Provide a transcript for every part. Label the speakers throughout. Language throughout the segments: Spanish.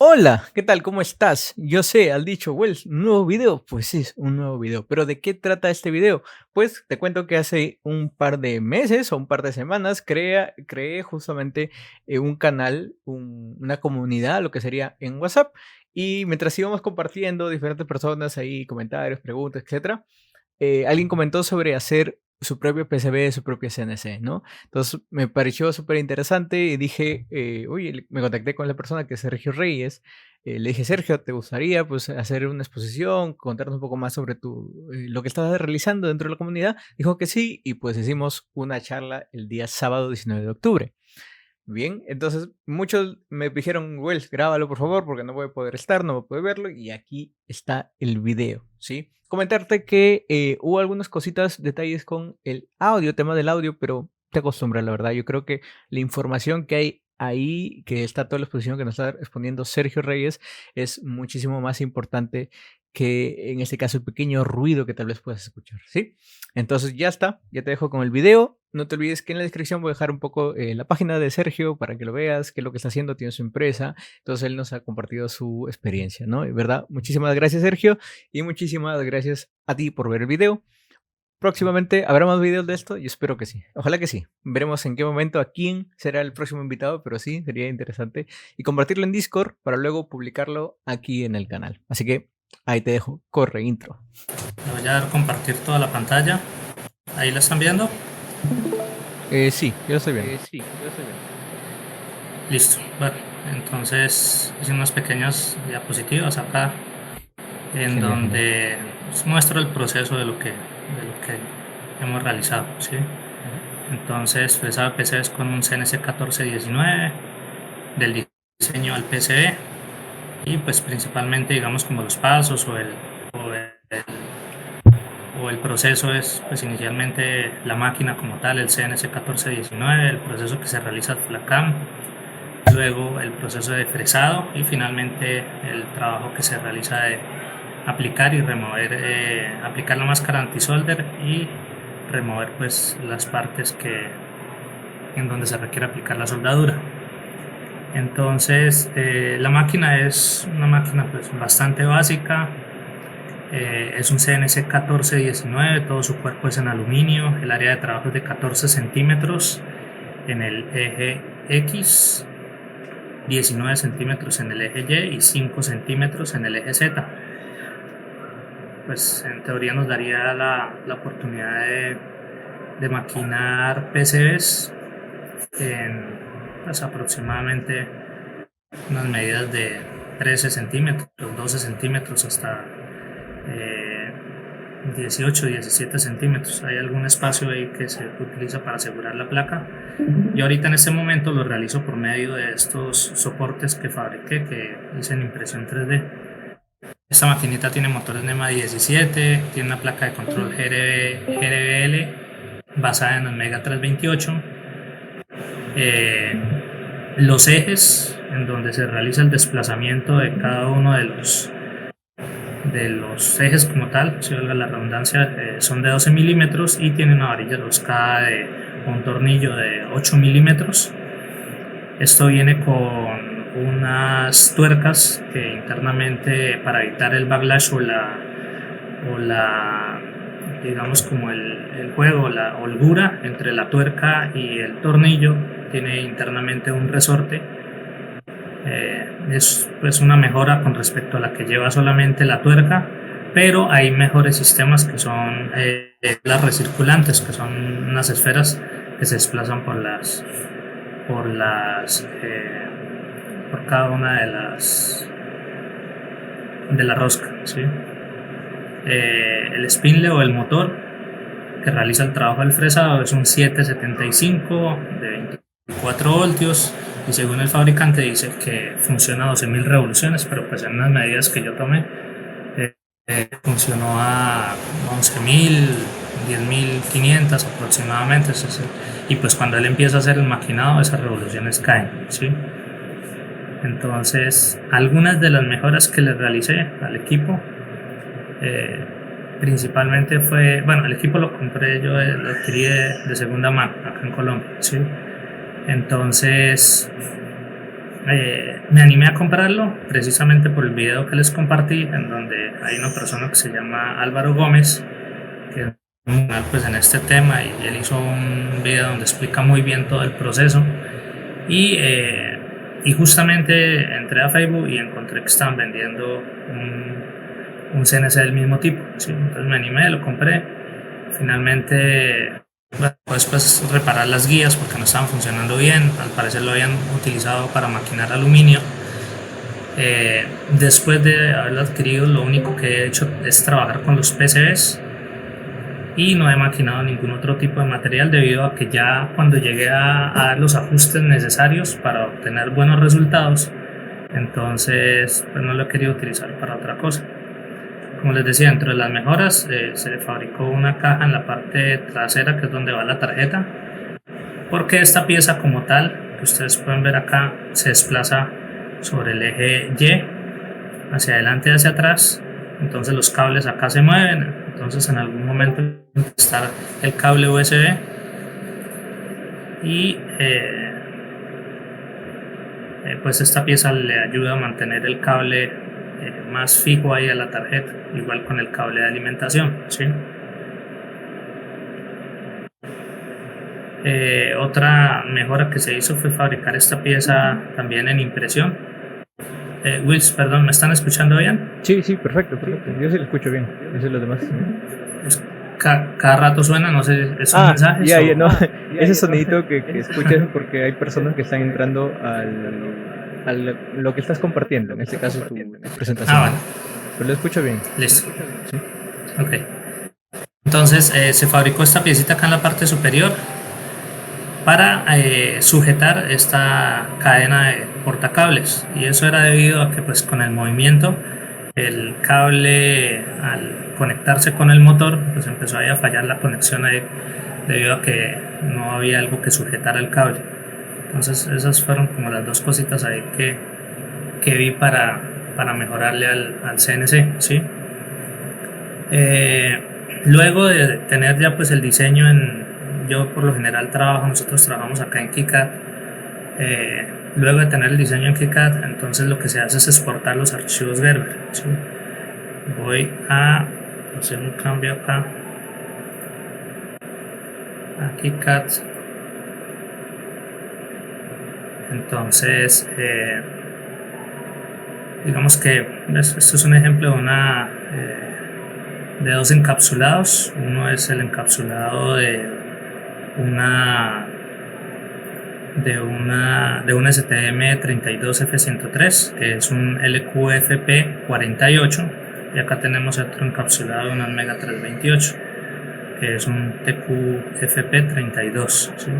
Speaker 1: Hola, ¿qué tal? ¿Cómo estás? Yo sé, al dicho, Wells, ¿un nuevo video? Pues sí, es un nuevo video. ¿Pero de qué trata este video? Pues te cuento que hace un par de meses o un par de semanas creé justamente un canal, una comunidad, lo que sería en WhatsApp. Y mientras íbamos compartiendo diferentes personas ahí, comentarios, preguntas, etcétera, alguien comentó sobre hacer su propio PCB, su propio CNC, ¿no? Entonces me pareció súper interesante y dije, oye, me contacté con la persona que es Sergio Reyes. Le dije, Sergio, ¿te gustaría pues hacer una exposición, contarnos un poco más sobre lo que estás realizando dentro de la comunidad? Dijo que sí y pues hicimos una charla el día sábado 19 de octubre. Bien, entonces muchos me dijeron, Wells, grábalo por favor, porque no voy a poder estar, no voy a poder verlo, y aquí está el video, ¿sí? Comentarte que hubo algunas cositas, detalles con el audio, tema del audio, pero te acostumbras, la verdad. Yo creo que la información que hay ahí, que está toda la exposición que nos está exponiendo Sergio Reyes, es muchísimo más importante que en este caso el pequeño ruido que tal vez puedas escuchar, ¿sí? Entonces ya está, ya te dejo con el video. No te olvides que en la descripción voy a dejar un poco la página de Sergio para que lo veas, qué es lo que está haciendo, tiene su empresa. Entonces él nos ha compartido su experiencia, ¿no? Y verdad, muchísimas gracias Sergio y muchísimas gracias a ti por ver el video. Próximamente habrá más videos de esto y espero que sí. Ojalá que sí. Veremos en qué momento, a quién será el próximo invitado, pero sí, sería interesante. Y compartirlo en Discord para luego publicarlo aquí en el canal. Así que ahí te dejo. Corre, intro.
Speaker 2: Le voy a dar compartir toda la pantalla. Ahí la están viendo.
Speaker 1: Sí, yo lo estoy viendo.
Speaker 2: Sí, yo estoy viendo. Listo. Bueno, entonces hice unas pequeñas diapositivas acá en
Speaker 1: Genial, genial.
Speaker 2: donde os muestro el proceso de lo que hemos realizado, ¿sí? Entonces, pues PC es con un CNC 1419 del diseño al PCB y pues principalmente digamos como los pasos o el proceso es pues inicialmente la máquina como tal, el CNC 1419, el proceso que se realiza al FLACAM, luego el proceso de fresado y finalmente el trabajo que se realiza de aplicar y remover, aplicar la máscara anti-solder y remover pues las partes en donde se requiere aplicar la soldadura. Entonces la máquina es una máquina pues bastante básica. Es un CNC 1419, todo su cuerpo es en aluminio, el área de trabajo es de 14 centímetros en el eje X, 19 centímetros en el eje Y y 5 centímetros en el eje Z. Pues en teoría nos daría la oportunidad de maquinar PCBs en pues, aproximadamente unas medidas de 13 centímetros, 12 centímetros hasta 18, 17 centímetros. Hay algún espacio ahí que se utiliza para asegurar la placa. Y ahorita en este momento lo realizo por medio de estos soportes que fabriqué, que hice en impresión 3D. Esta maquinita tiene motores NEMA 17, tiene una placa de control GRBL basada en Omega 328. Los ejes en donde se realiza el desplazamiento de cada uno de los ejes como tal, si valga la redundancia, son de 12 milímetros y tiene una varilla roscada de un tornillo de 8 milímetros. Esto viene con unas tuercas que internamente, para evitar el backlash o la digamos como el juego, la holgura entre la tuerca y el tornillo, tiene internamente un resorte. Es pues una mejora con respecto a la que lleva solamente la tuerca, pero hay mejores sistemas que son las recirculantes, que son unas esferas que se desplazan por cada una de la rosca, ¿sí? El spindle o el motor que realiza el trabajo del fresado es un 775 de 24 voltios y según el fabricante dice que funciona a 12.000 revoluciones, pero pues en unas medidas que yo tomé funcionó a 11.000, 10.500 aproximadamente. Y pues cuando él empieza a hacer el maquinado, esas revoluciones caen, ¿sí? Entonces, algunas de las mejoras que le realicé al equipo, principalmente fue, bueno, el equipo lo compré yo, lo adquirí de segunda mano acá en Colombia, ¿sí? Entonces, me animé a comprarlo precisamente por el video que les compartí, en donde hay una persona que se llama Álvaro Gómez, que es un canal pues en este tema, y él hizo un video donde explica muy bien todo el proceso. Y justamente entré a Facebook y encontré que estaban vendiendo un CNC del mismo tipo, ¿sí? Entonces me animé, lo compré. Finalmente, pues reparar las guías porque no estaban funcionando bien, al parecer lo habían utilizado para maquinar aluminio. Después de haberlo adquirido, lo único que he hecho es trabajar con los PCBs y no he maquinado ningún otro tipo de material, debido a que ya cuando llegué a dar los ajustes necesarios para obtener buenos resultados, entonces pues no lo he querido utilizar para otra cosa. Como les decía, dentro de las mejoras se le fabricó una caja en la parte trasera, que es donde va la tarjeta, porque esta pieza como tal, que ustedes pueden ver acá, se desplaza sobre el eje Y, hacia adelante y hacia atrás. Entonces los cables acá se mueven, entonces en algún momento está el cable USB y pues esta pieza le ayuda a mantener el cable más fijo ahí a la tarjeta, igual con el cable de alimentación, ¿sí? Otra mejora que se hizo fue fabricar esta pieza también en impresión. Wills, perdón, ¿me están escuchando bien?
Speaker 1: Sí, perfecto. Yo sí lo escucho bien. Yo sé los demás.
Speaker 2: Cada rato suena, no sé, ¿es un mensaje?
Speaker 1: Ya, no. Ese sonidito que escuchas porque hay personas que están entrando a lo que estás compartiendo, en este caso tu presentación.
Speaker 2: Bueno.
Speaker 1: Pero lo escucho bien.
Speaker 2: Listo.
Speaker 1: Sí.
Speaker 2: Ok. Entonces se fabricó esta piecita acá en la parte superior para sujetar esta cadena de portacables, y eso era debido a que pues con el movimiento el cable, al conectarse con el motor, pues empezó a fallar la conexión ahí, debido a que no había algo que sujetara el cable. Entonces esas fueron como las dos cositas ahí que vi para mejorarle al CNC, ¿sí? Luego de tener ya pues el diseño yo por lo general nosotros trabajamos acá en KiCad. Luego de tener el diseño en KiCad, entonces lo que se hace es exportar los archivos Gerber, ¿sí? Voy a hacer un cambio acá a KiCad. Entonces digamos que esto es un ejemplo de dos encapsulados. Uno es el encapsulado de una STM32F103, que es un LQFP48, y acá tenemos otro encapsulado de una Omega 328, que es un TQFP32, ¿sí?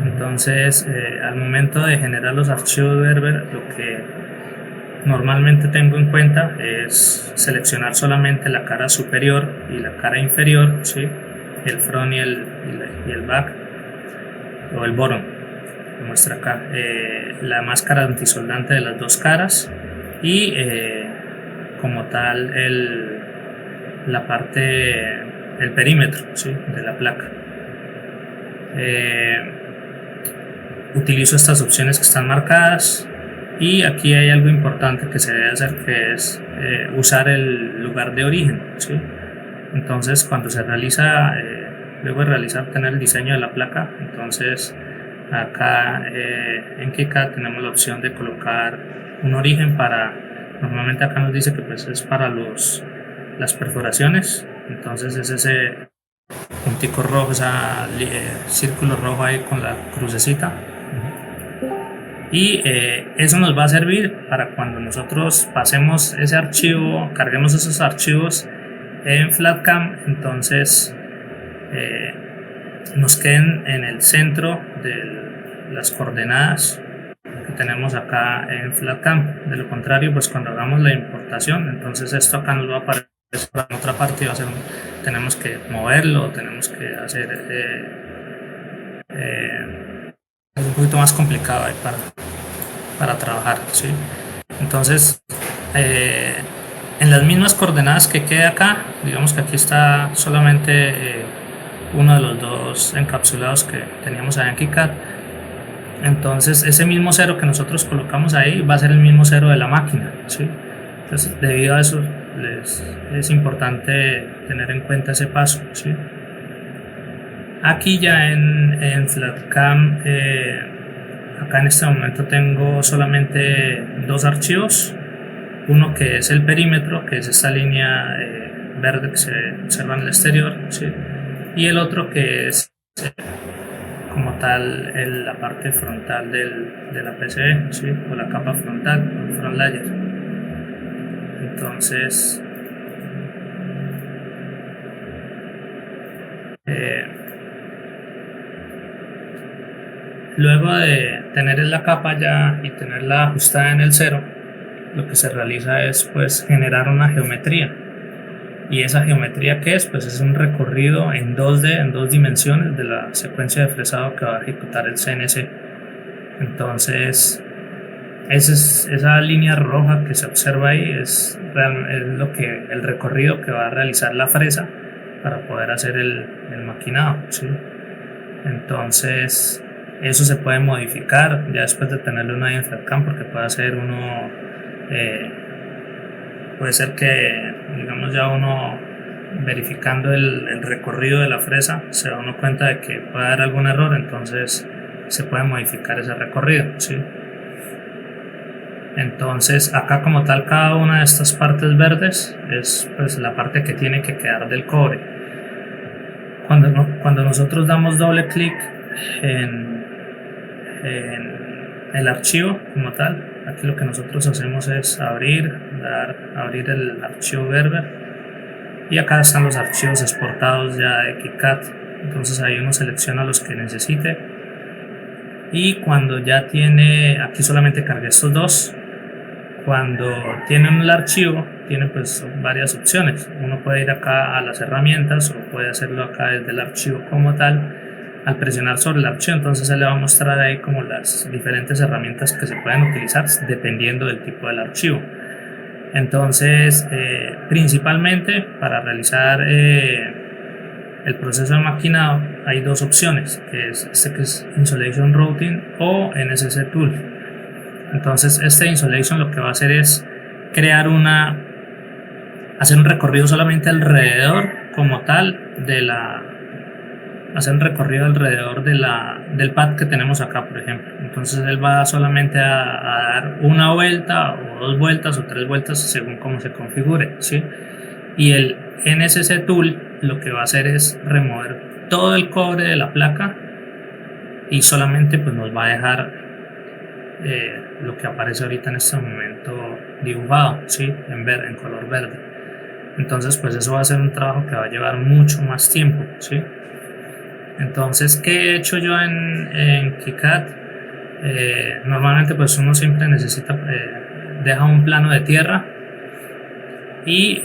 Speaker 2: Entonces al momento de generar los archivos Gerber, lo que normalmente tengo en cuenta es seleccionar solamente la cara superior y la cara inferior, ¿sí? El front y el back, o el bottom, que muestra acá, la máscara antisoldante de las dos caras, y como tal la parte, el perímetro, ¿sí? De la placa. Utilizo estas opciones que están marcadas. Y aquí hay algo importante que se debe hacer, que es usar el lugar de origen, ¿sí? Entonces cuando se realiza, luego de tener el diseño de la placa, entonces acá en KiCad tenemos la opción de colocar un origen normalmente acá nos dice que pues es para las perforaciones, entonces es ese puntico rojo, círculo rojo ahí con la crucecita. Y eso nos va a servir para cuando nosotros pasemos ese archivo, carguemos esos archivos en FlatCam, entonces nos queden en el centro de las coordenadas que tenemos acá en FlatCam. De lo contrario, pues cuando hagamos la importación, entonces esto acá nos va a aparecer en otra parte, tenemos que moverlo, tenemos que hacer es un poquito más complicado ahí para trabajar, ¿sí? Entonces en las mismas coordenadas que queda acá, digamos que aquí está solamente uno de los dos encapsulados que teníamos allá en KiCad, Entonces ese mismo cero que nosotros colocamos ahí va a ser el mismo cero de la máquina, ¿sí? Entonces debido a eso es importante tener en cuenta ese paso, ¿sí? Aquí ya en FlatCam, acá en este momento tengo solamente dos archivos. Uno que es el perímetro, que es esta línea verde que se observa en el exterior, ¿sí? Y el otro que es como tal la parte frontal de la PCB, ¿sí? O la capa frontal, el front layer. Entonces, luego de tener la capa ya y tenerla ajustada en el cero, lo que se realiza es pues generar una geometría. Y esa geometría, ¿qué es? Pues es un recorrido en 2D, en dos dimensiones de la secuencia de fresado que va a ejecutar el CNC. Entonces, esa línea roja que se observa ahí es el recorrido que va a realizar la fresa para poder hacer el maquinado, ¿sí? Entonces, eso se puede modificar ya después de tenerlo uno ahí en FlatCam, porque puede hacer uno, puede ser que, digamos, ya uno verificando el recorrido de la fresa se da uno cuenta de que puede haber algún error, entonces se puede modificar ese recorrido, ¿sí? Entonces acá como tal cada una de estas partes verdes es pues la parte que tiene que quedar del cobre. Cuando nosotros damos doble clic en el archivo como tal, aquí lo que nosotros hacemos es abrir el archivo Gerber, y acá están los archivos exportados ya de KiCad. Entonces ahí uno selecciona los que necesite, y cuando ya tiene, aquí solamente cargué estos dos. Cuando tienen el archivo, tiene pues varias opciones. Uno puede ir acá a las herramientas o puede hacerlo acá desde el archivo como tal. Al presionar sobre el archivo, entonces se le va a mostrar ahí como las diferentes herramientas que se pueden utilizar dependiendo del tipo del archivo. Entonces, principalmente para realizar el proceso de maquinado hay dos opciones, que es Insolation Routing o NSC Tool. Entonces este Insolation lo que va a hacer es hacer un recorrido solamente alrededor como tal hacer un recorrido alrededor del pad que tenemos acá, por ejemplo. Entonces él va solamente a dar una vuelta o dos vueltas o tres vueltas según cómo se configure, ¿sí? Y el NSC Tool lo que va a hacer es remover todo el cobre de la placa y solamente pues nos va a dejar lo que aparece ahorita en este momento dibujado, ¿sí? En color verde. Entonces pues eso va a ser un trabajo que va a llevar mucho más tiempo, ¿sí? Entonces, ¿qué he hecho yo en KiCad? Normalmente pues uno siempre necesita, deja un plano de tierra y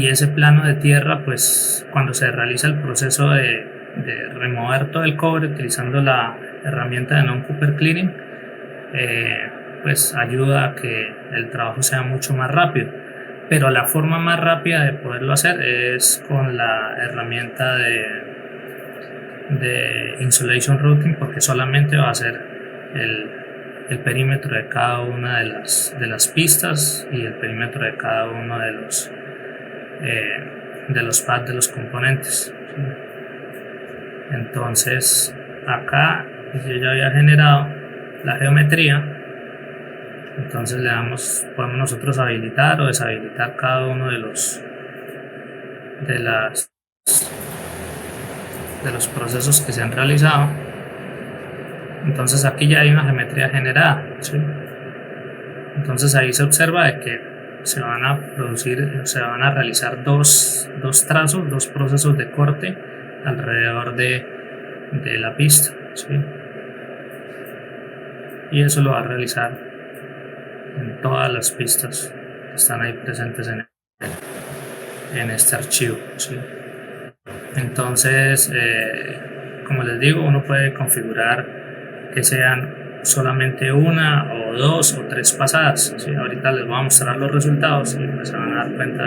Speaker 2: ese plano de tierra pues cuando se realiza el proceso de remover todo el cobre utilizando la herramienta de Non-Cooper Cleaning, pues ayuda a que el trabajo sea mucho más rápido. Pero la forma más rápida de poderlo hacer es con la herramienta de Insolation Routing, porque solamente va a ser el perímetro de cada una de las pistas y el perímetro de cada uno de los pads de los componentes. Entonces acá yo ya había generado la geometría, entonces podemos nosotros habilitar o deshabilitar cada uno de los procesos que se han realizado. Entonces aquí ya hay una geometría generada, ¿sí? Entonces ahí se observa de que se van a realizar dos trazos, dos procesos de corte alrededor de la pista, ¿sí? Y eso lo va a realizar en todas las pistas que están ahí presentes en este archivo, ¿sí? Entonces, como les digo, uno puede configurar que sean solamente una o dos o tres pasadas, ¿sí? Ahorita les voy a mostrar los resultados y pues se van a dar cuenta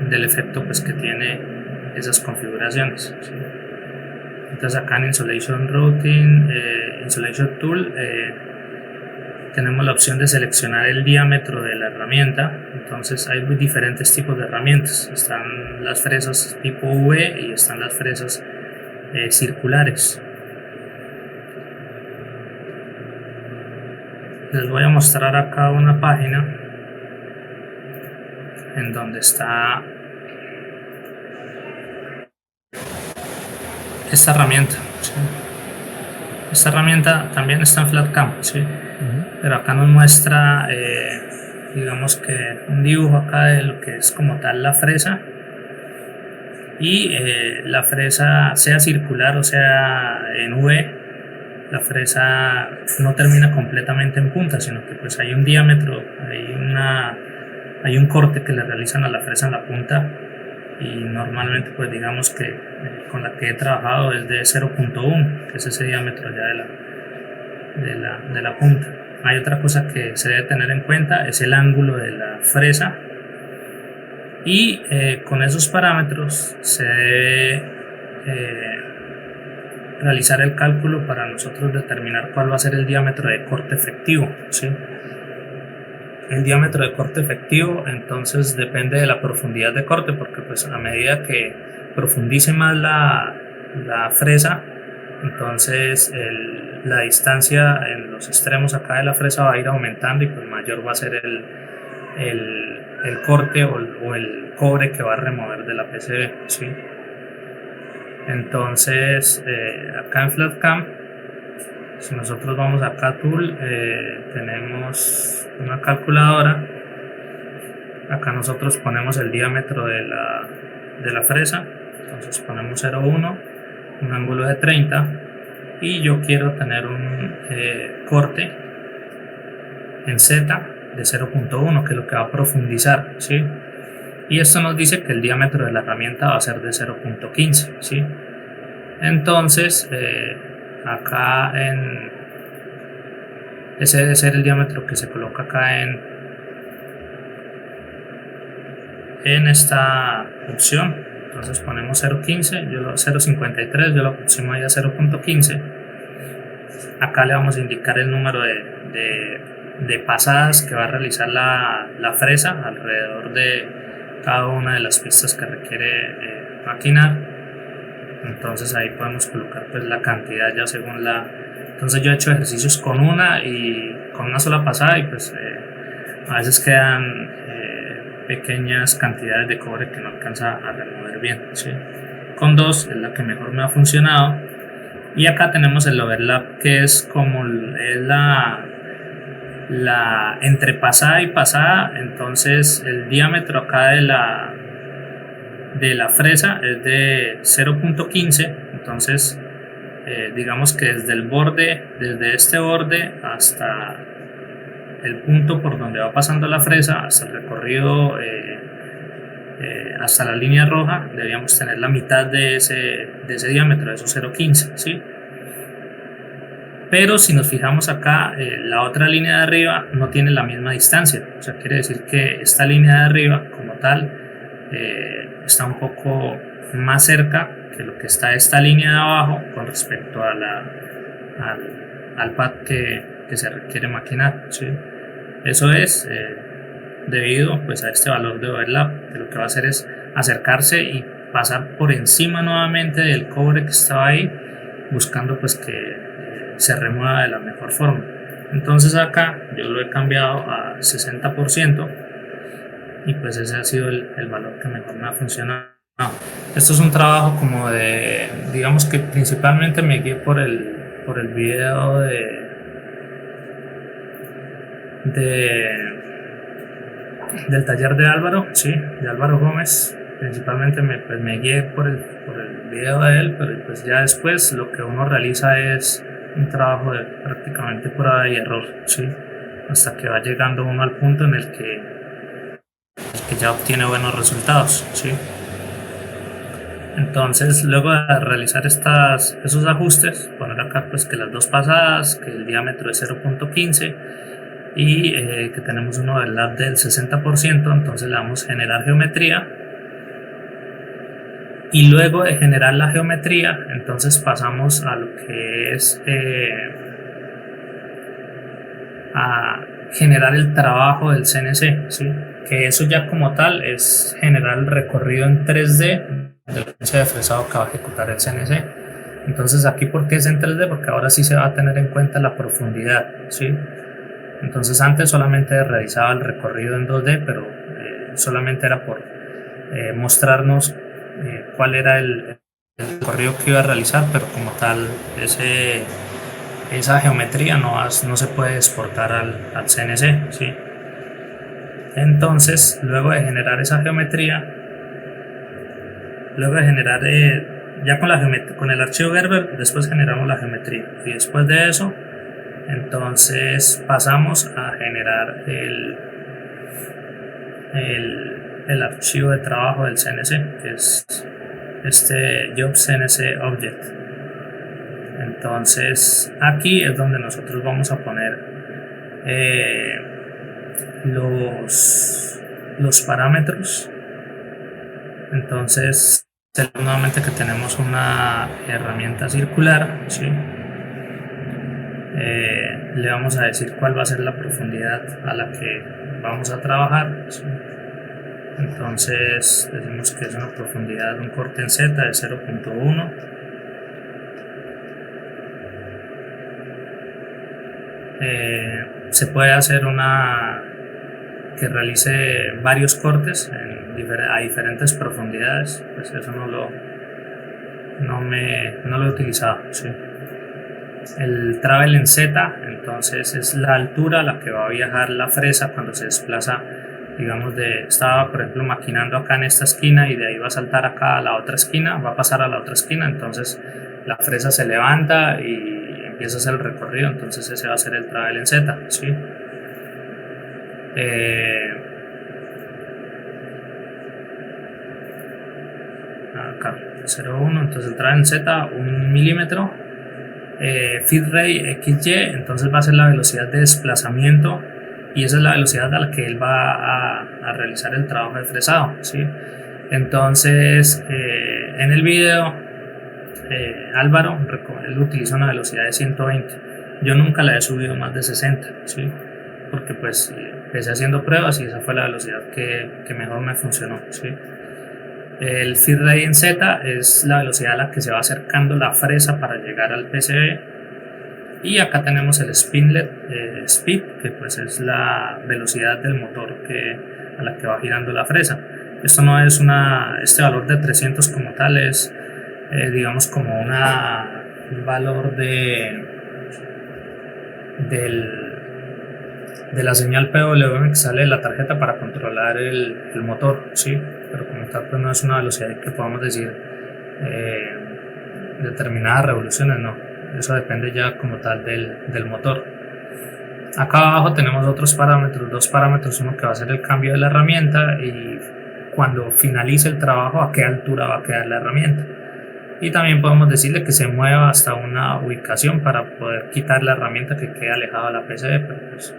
Speaker 2: del efecto pues que tiene esas configuraciones, ¿sí? Entonces acá en Insolation Routing, Insolation Tool, tenemos la opción de seleccionar el diámetro de la herramienta. Entonces hay diferentes tipos de herramientas. Están las fresas tipo V y están las fresas circulares. Les voy a mostrar acá una página en donde está esta herramienta, ¿sí? Esta herramienta también está en FlatCam, ¿sí? Pero acá nos muestra digamos que un dibujo acá de lo que es como tal la fresa, y la fresa, sea circular o sea en V, la fresa no termina completamente en punta, sino que pues hay un diámetro, hay un corte que le realizan a la fresa en la punta, y normalmente pues digamos que con la que he trabajado es de 0.1, que es ese diámetro ya de la punta. Hay otra cosa que se debe tener en cuenta, es el ángulo de la fresa, y con esos parámetros se debe realizar el cálculo para nosotros determinar cuál va a ser el diámetro de corte efectivo, ¿sí? El diámetro de corte efectivo entonces depende de la profundidad de corte, porque pues a medida que profundice más la fresa, entonces la distancia en los extremos acá de la fresa va a ir aumentando, y pues mayor va a ser el corte o el cobre que va a remover de la PCB, ¿sí? Entonces acá en FlatCam, si nosotros vamos acá a Tool, tenemos una calculadora. Acá nosotros ponemos el diámetro de la fresa, entonces ponemos 0.1, un ángulo de 30, y yo quiero tener un corte en Z de 0.1, que es lo que va a profundizar, ¿sí? Y esto nos dice que el diámetro de la herramienta va a ser de 0.15, ¿sí? Entonces acá ese debe ser el diámetro que se coloca acá en esta opción. Entonces ponemos 0.15, 0.53, yo lo aproximo ahí a 0.15. Acá le vamos a indicar el número de pasadas que va a realizar la fresa alrededor de cada una de las pistas que requiere maquinar. Entonces ahí podemos colocar pues la cantidad ya según entonces yo he hecho ejercicios con una sola pasada, y pues a veces quedan pequeñas cantidades de cobre que no alcanza a remover bien, ¿sí? Con dos es la que mejor me ha funcionado. Y acá tenemos el overlap, que es como es la entre pasada y pasada. Entonces el diámetro acá de la fresa es de 0.15, entonces digamos que desde este borde hasta el punto por donde va pasando la fresa, hasta el recorrido hasta la línea roja, deberíamos tener la mitad de ese diámetro, de esos 0.15, ¿sí? Pero si nos fijamos acá, la otra línea de arriba no tiene la misma distancia, o sea, quiere decir que esta línea de arriba como tal está un poco más cerca que lo que está esta línea de abajo con respecto a al pad que se requiere maquinar, ¿sí? Eso es debido pues a este valor de overlap, que lo que va a hacer es acercarse y pasar por encima nuevamente del cobre que estaba ahí, buscando pues que se remueva de la mejor forma. Entonces acá yo lo he cambiado a 60%, y pues ese ha sido el valor que mejor me ha funcionado. Esto es un trabajo como digamos que principalmente me guié por el video del taller de Álvaro, sí, de Álvaro Gómez. Principalmente me guié por el video de él, pero pues ya después lo que uno realiza es un trabajo de prácticamente prueba y error, sí, hasta que va llegando uno al punto en el que ya obtiene buenos resultados, sí. Entonces, luego de realizar esos ajustes, poner acá pues que las dos pasadas, que el diámetro es 0.15 y que tenemos un overlap del 60%, entonces le damos generar geometría, Y luego de generar la geometría, entonces pasamos a lo que es a generar el trabajo del CNC, ¿sí? Que eso ya como tal es generar el recorrido en 3D del CNC de fresado que va a ejecutar el CNC. Entonces aquí, ¿por qué es en 3D? Porque ahora sí se va a tener en cuenta la profundidad, ¿sí? Entonces antes solamente realizaba el recorrido en 2D, pero solamente era por mostrarnos cuál era el recorrido que iba a realizar, pero como tal esa geometría no se puede exportar al CNC, ¿sí? Entonces, luego de generar esa geometría, luego de generar ya con el archivo Gerber, después generamos la geometría, y después de eso, entonces pasamos a generar el archivo de trabajo del CNC, que es este Job CNC Object. Entonces aquí es donde nosotros vamos a poner los parámetros. Entonces nuevamente que tenemos una herramienta circular, ¿sí? Le vamos a decir cuál va a ser la profundidad a la que vamos a trabajar, ¿sí? Entonces decimos que es una profundidad de un corte en Z de 0.1. Se puede hacer que realice varios cortes a diferentes profundidades, pues eso no lo he utilizado, ¿sí? El travel en Z, entonces es la altura a la que va a viajar la fresa cuando se desplaza, digamos, estaba por ejemplo maquinando acá en esta esquina y de ahí va a saltar acá a la otra esquina, va a pasar a la otra esquina, entonces la fresa se levanta y empieza a hacer el recorrido, entonces ese va a ser el travel en Z, ¿sí? Acá 0.1, entonces el travel en Z 1 milímetro. Feed rate XY, entonces va a ser la velocidad de desplazamiento y esa es la velocidad a la que él va a realizar el trabajo de fresado, ¿sí? Entonces en el video Álvaro, él utiliza una velocidad de 120, yo nunca la he subido más de 60, ¿sí? Porque pues empecé haciendo pruebas y esa fue la velocidad que mejor me funcionó, ¿sí? El feed rate en Z es la velocidad a la que se va acercando la fresa para llegar al PCB. Y acá tenemos el spinlet speed, que pues es la velocidad del motor a la que va girando la fresa. Esto no es este valor de 300 como tal, es digamos como un valor de la señal PWM que sale de la tarjeta para controlar el motor, ¿sí? Pero como tal pues no es una velocidad que podamos decir determinadas revoluciones, no, eso depende ya como tal del motor. Acá abajo tenemos otros parámetros, dos parámetros, uno que va a ser el cambio de la herramienta y cuando finalice el trabajo a qué altura va a quedar la herramienta, y también podemos decirle que se mueva hasta una ubicación para poder quitar la herramienta que quede alejada de la PCB, pero pues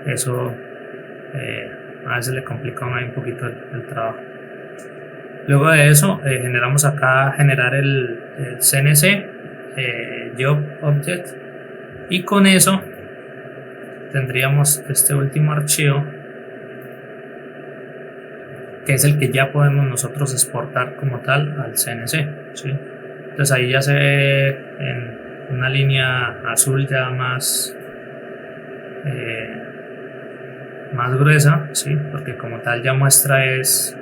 Speaker 2: eso a veces le complica un poquito el trabajo. Luego de eso generamos acá el CNC Job Object, y con eso tendríamos este último archivo que es el que ya podemos nosotros exportar como tal al CNC, ¿sí? Entonces ahí ya se ve en una línea azul ya más gruesa, ¿sí? Porque como tal ya muestra es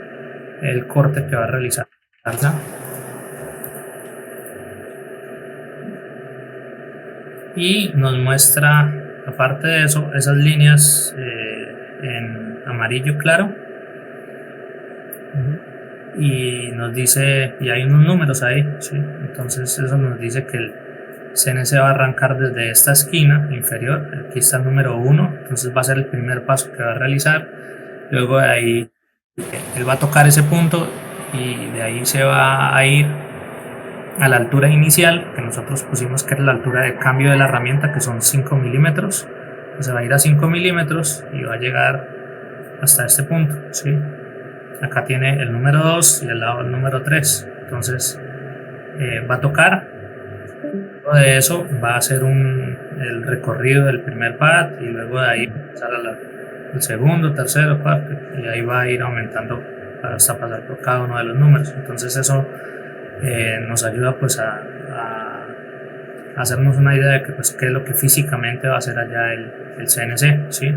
Speaker 2: el corte que va a realizar, ¿verdad? Y nos muestra, aparte de eso, esas líneas en amarillo claro, y nos dice, y hay unos números ahí, ¿sí? Entonces eso nos dice que el CNC va a arrancar desde esta esquina inferior, aquí está el número 1, entonces va a ser el primer paso que va a realizar, luego de ahí él va a tocar ese punto y de ahí se va a ir a la altura inicial que nosotros pusimos, que es la altura de cambio de la herramienta, que son 5 milímetros, se va a ir a 5 milímetros y va a llegar hasta este punto, ¿sí? Acá tiene el número 2 y al lado el número 3. Entonces va a tocar. Luego de eso va a hacer el recorrido del primer pad y luego de ahí pasar el segundo, tercero, cuarto, y ahí va a ir aumentando hasta pasar por cada uno de los números. Entonces eso nos ayuda pues a hacernos una idea de que, pues, qué es lo que físicamente va a hacer allá el CNC, ¿sí?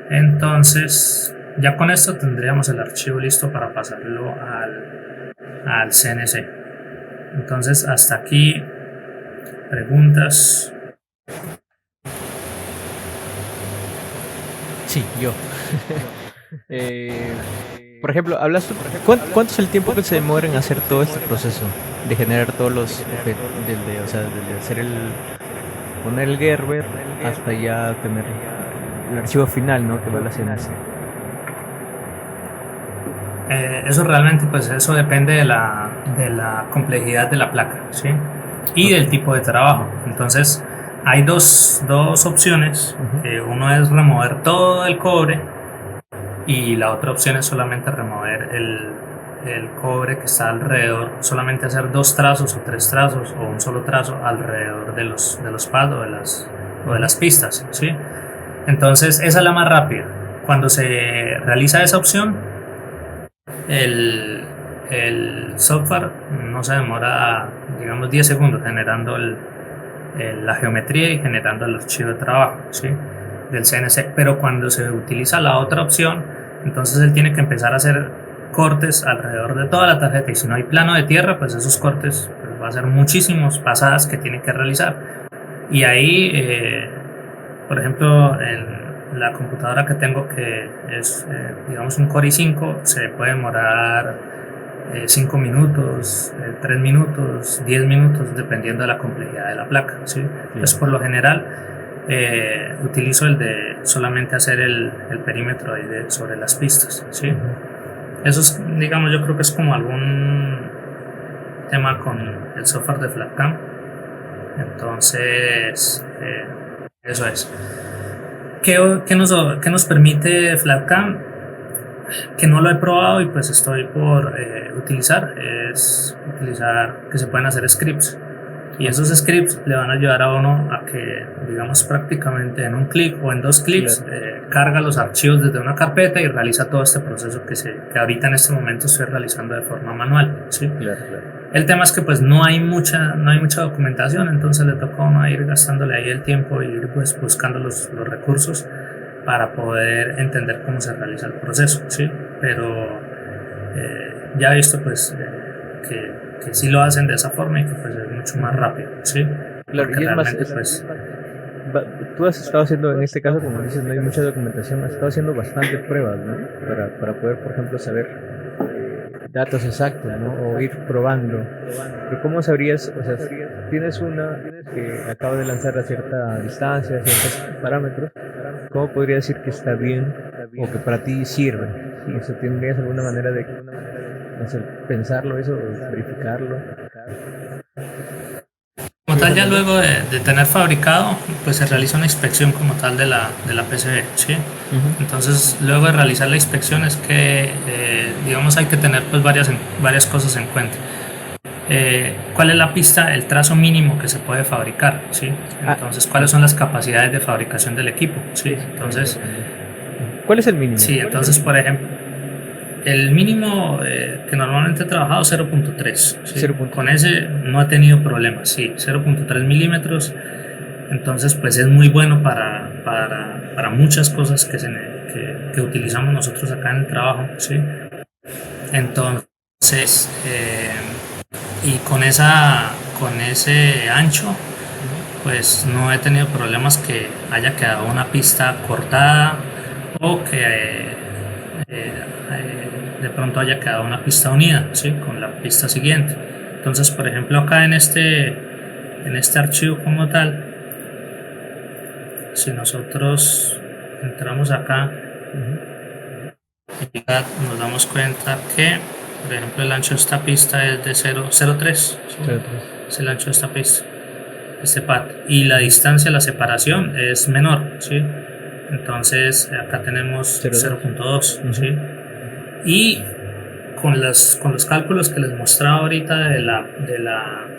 Speaker 2: Entonces ya con esto tendríamos el archivo listo para pasarlo al CNC. Entonces hasta aquí preguntas.
Speaker 1: Sí, yo. Por ejemplo, ¿cuánto es el tiempo que se demora en hacer todo este proceso de generar todos los objetos, o sea, desde hacer poner el Gerber hasta ya tener el archivo final, ¿no? Que va a la CNC.
Speaker 2: Eso realmente, pues eso depende de la complejidad de la placa, ¿sí? Y del tipo de trabajo. Entonces hay dos opciones. Uno es remover todo el cobre y la otra opción es solamente remover el cobre que está alrededor, solamente hacer 2 trazos o 3 trazos o un solo trazo alrededor de los pads o de las pistas, ¿sí? Entonces esa es la más rápida. Cuando se realiza esa opción, el software no se demora, digamos, 10 segundos generando la geometría y generando el archivo de trabajo, ¿sí? Del CNC. Pero cuando se utiliza la otra opción, entonces él tiene que empezar a hacer cortes alrededor de toda la tarjeta, y si no hay plano de tierra, pues esos cortes, pues, va a ser muchísimos pasadas que tiene que realizar. Y ahí, por ejemplo, en la computadora que tengo, que es digamos un Core i5, se puede demorar 5 minutos, 3 minutos, 10 minutos, dependiendo de la complejidad de la placa, ¿sí? Entonces, por lo general, utilizo el de solamente hacer el perímetro ahí sobre las pistas, ¿sí? Eso es, digamos, yo creo que es como algún tema con el software de FlatCam. Entonces, eso es. ¿Qué nos permite FlatCam? Que no lo he probado y pues estoy por utilizar que se pueden hacer scripts, y esos scripts le van a ayudar a uno a que, digamos, prácticamente en un clic o en 2 clics, carga los archivos desde una carpeta y realiza todo este proceso que ahorita en este momento estoy realizando de forma manual, ¿sí? El tema es que pues no hay mucha documentación, entonces le toca a uno ir gastándole ahí el tiempo y ir pues buscando los recursos para poder entender cómo se realiza el proceso, ¿sí? Pero ya he visto pues que sí lo hacen de esa forma y que pues es mucho más rápido, ¿sí?
Speaker 1: Claro, y es más, pues, tú has estado haciendo, en este caso, como dices, no hay mucha documentación, has estado haciendo bastantes pruebas, ¿no? Para poder, por ejemplo, saber datos exactos, ¿no? O ir probando. Pero ¿cómo sabrías? O sea, si tienes una que acaba de lanzar a cierta distancia, ciertos parámetros, ¿cómo podría decir que está bien o que para ti sirve? ¿Sí? O sea, ¿tendrías alguna manera de, no sé, pensarlo eso, verificarlo?
Speaker 2: Como tal, ya luego de tener fabricado, pues se realiza una inspección como tal de la PCB, ¿sí? Entonces, luego de realizar la inspección es que, digamos, hay que tener pues varias cosas en cuenta. ¿Cuál es la pista, el trazo mínimo que se puede fabricar, ¿sí? Entonces, ¿cuáles son las capacidades de fabricación del equipo, ¿sí? Entonces,
Speaker 1: ¿cuál es el mínimo?
Speaker 2: Sí, entonces, por ejemplo, el mínimo que normalmente he trabajado 0.3, ¿sí? Con ese no he tenido problemas, sí, 0.3 milímetros. Entonces, pues es muy bueno para muchas cosas que utilizamos nosotros acá en el trabajo, ¿sí? Entonces, y con ese ancho, pues no he tenido problemas que haya quedado una pista cortada o que de pronto haya quedado una pista unida, ¿sí? Con la pista siguiente. Entonces, por ejemplo, acá en este archivo como tal, si nosotros entramos acá, nos damos cuenta que, por ejemplo, el ancho de esta pista es de 0.03, ¿sí? Es el ancho de esta pista, este pad, y la distancia, la separación es menor, ¿sí? Entonces acá tenemos 0.2, ¿sí? Y con los cálculos que les mostraba ahorita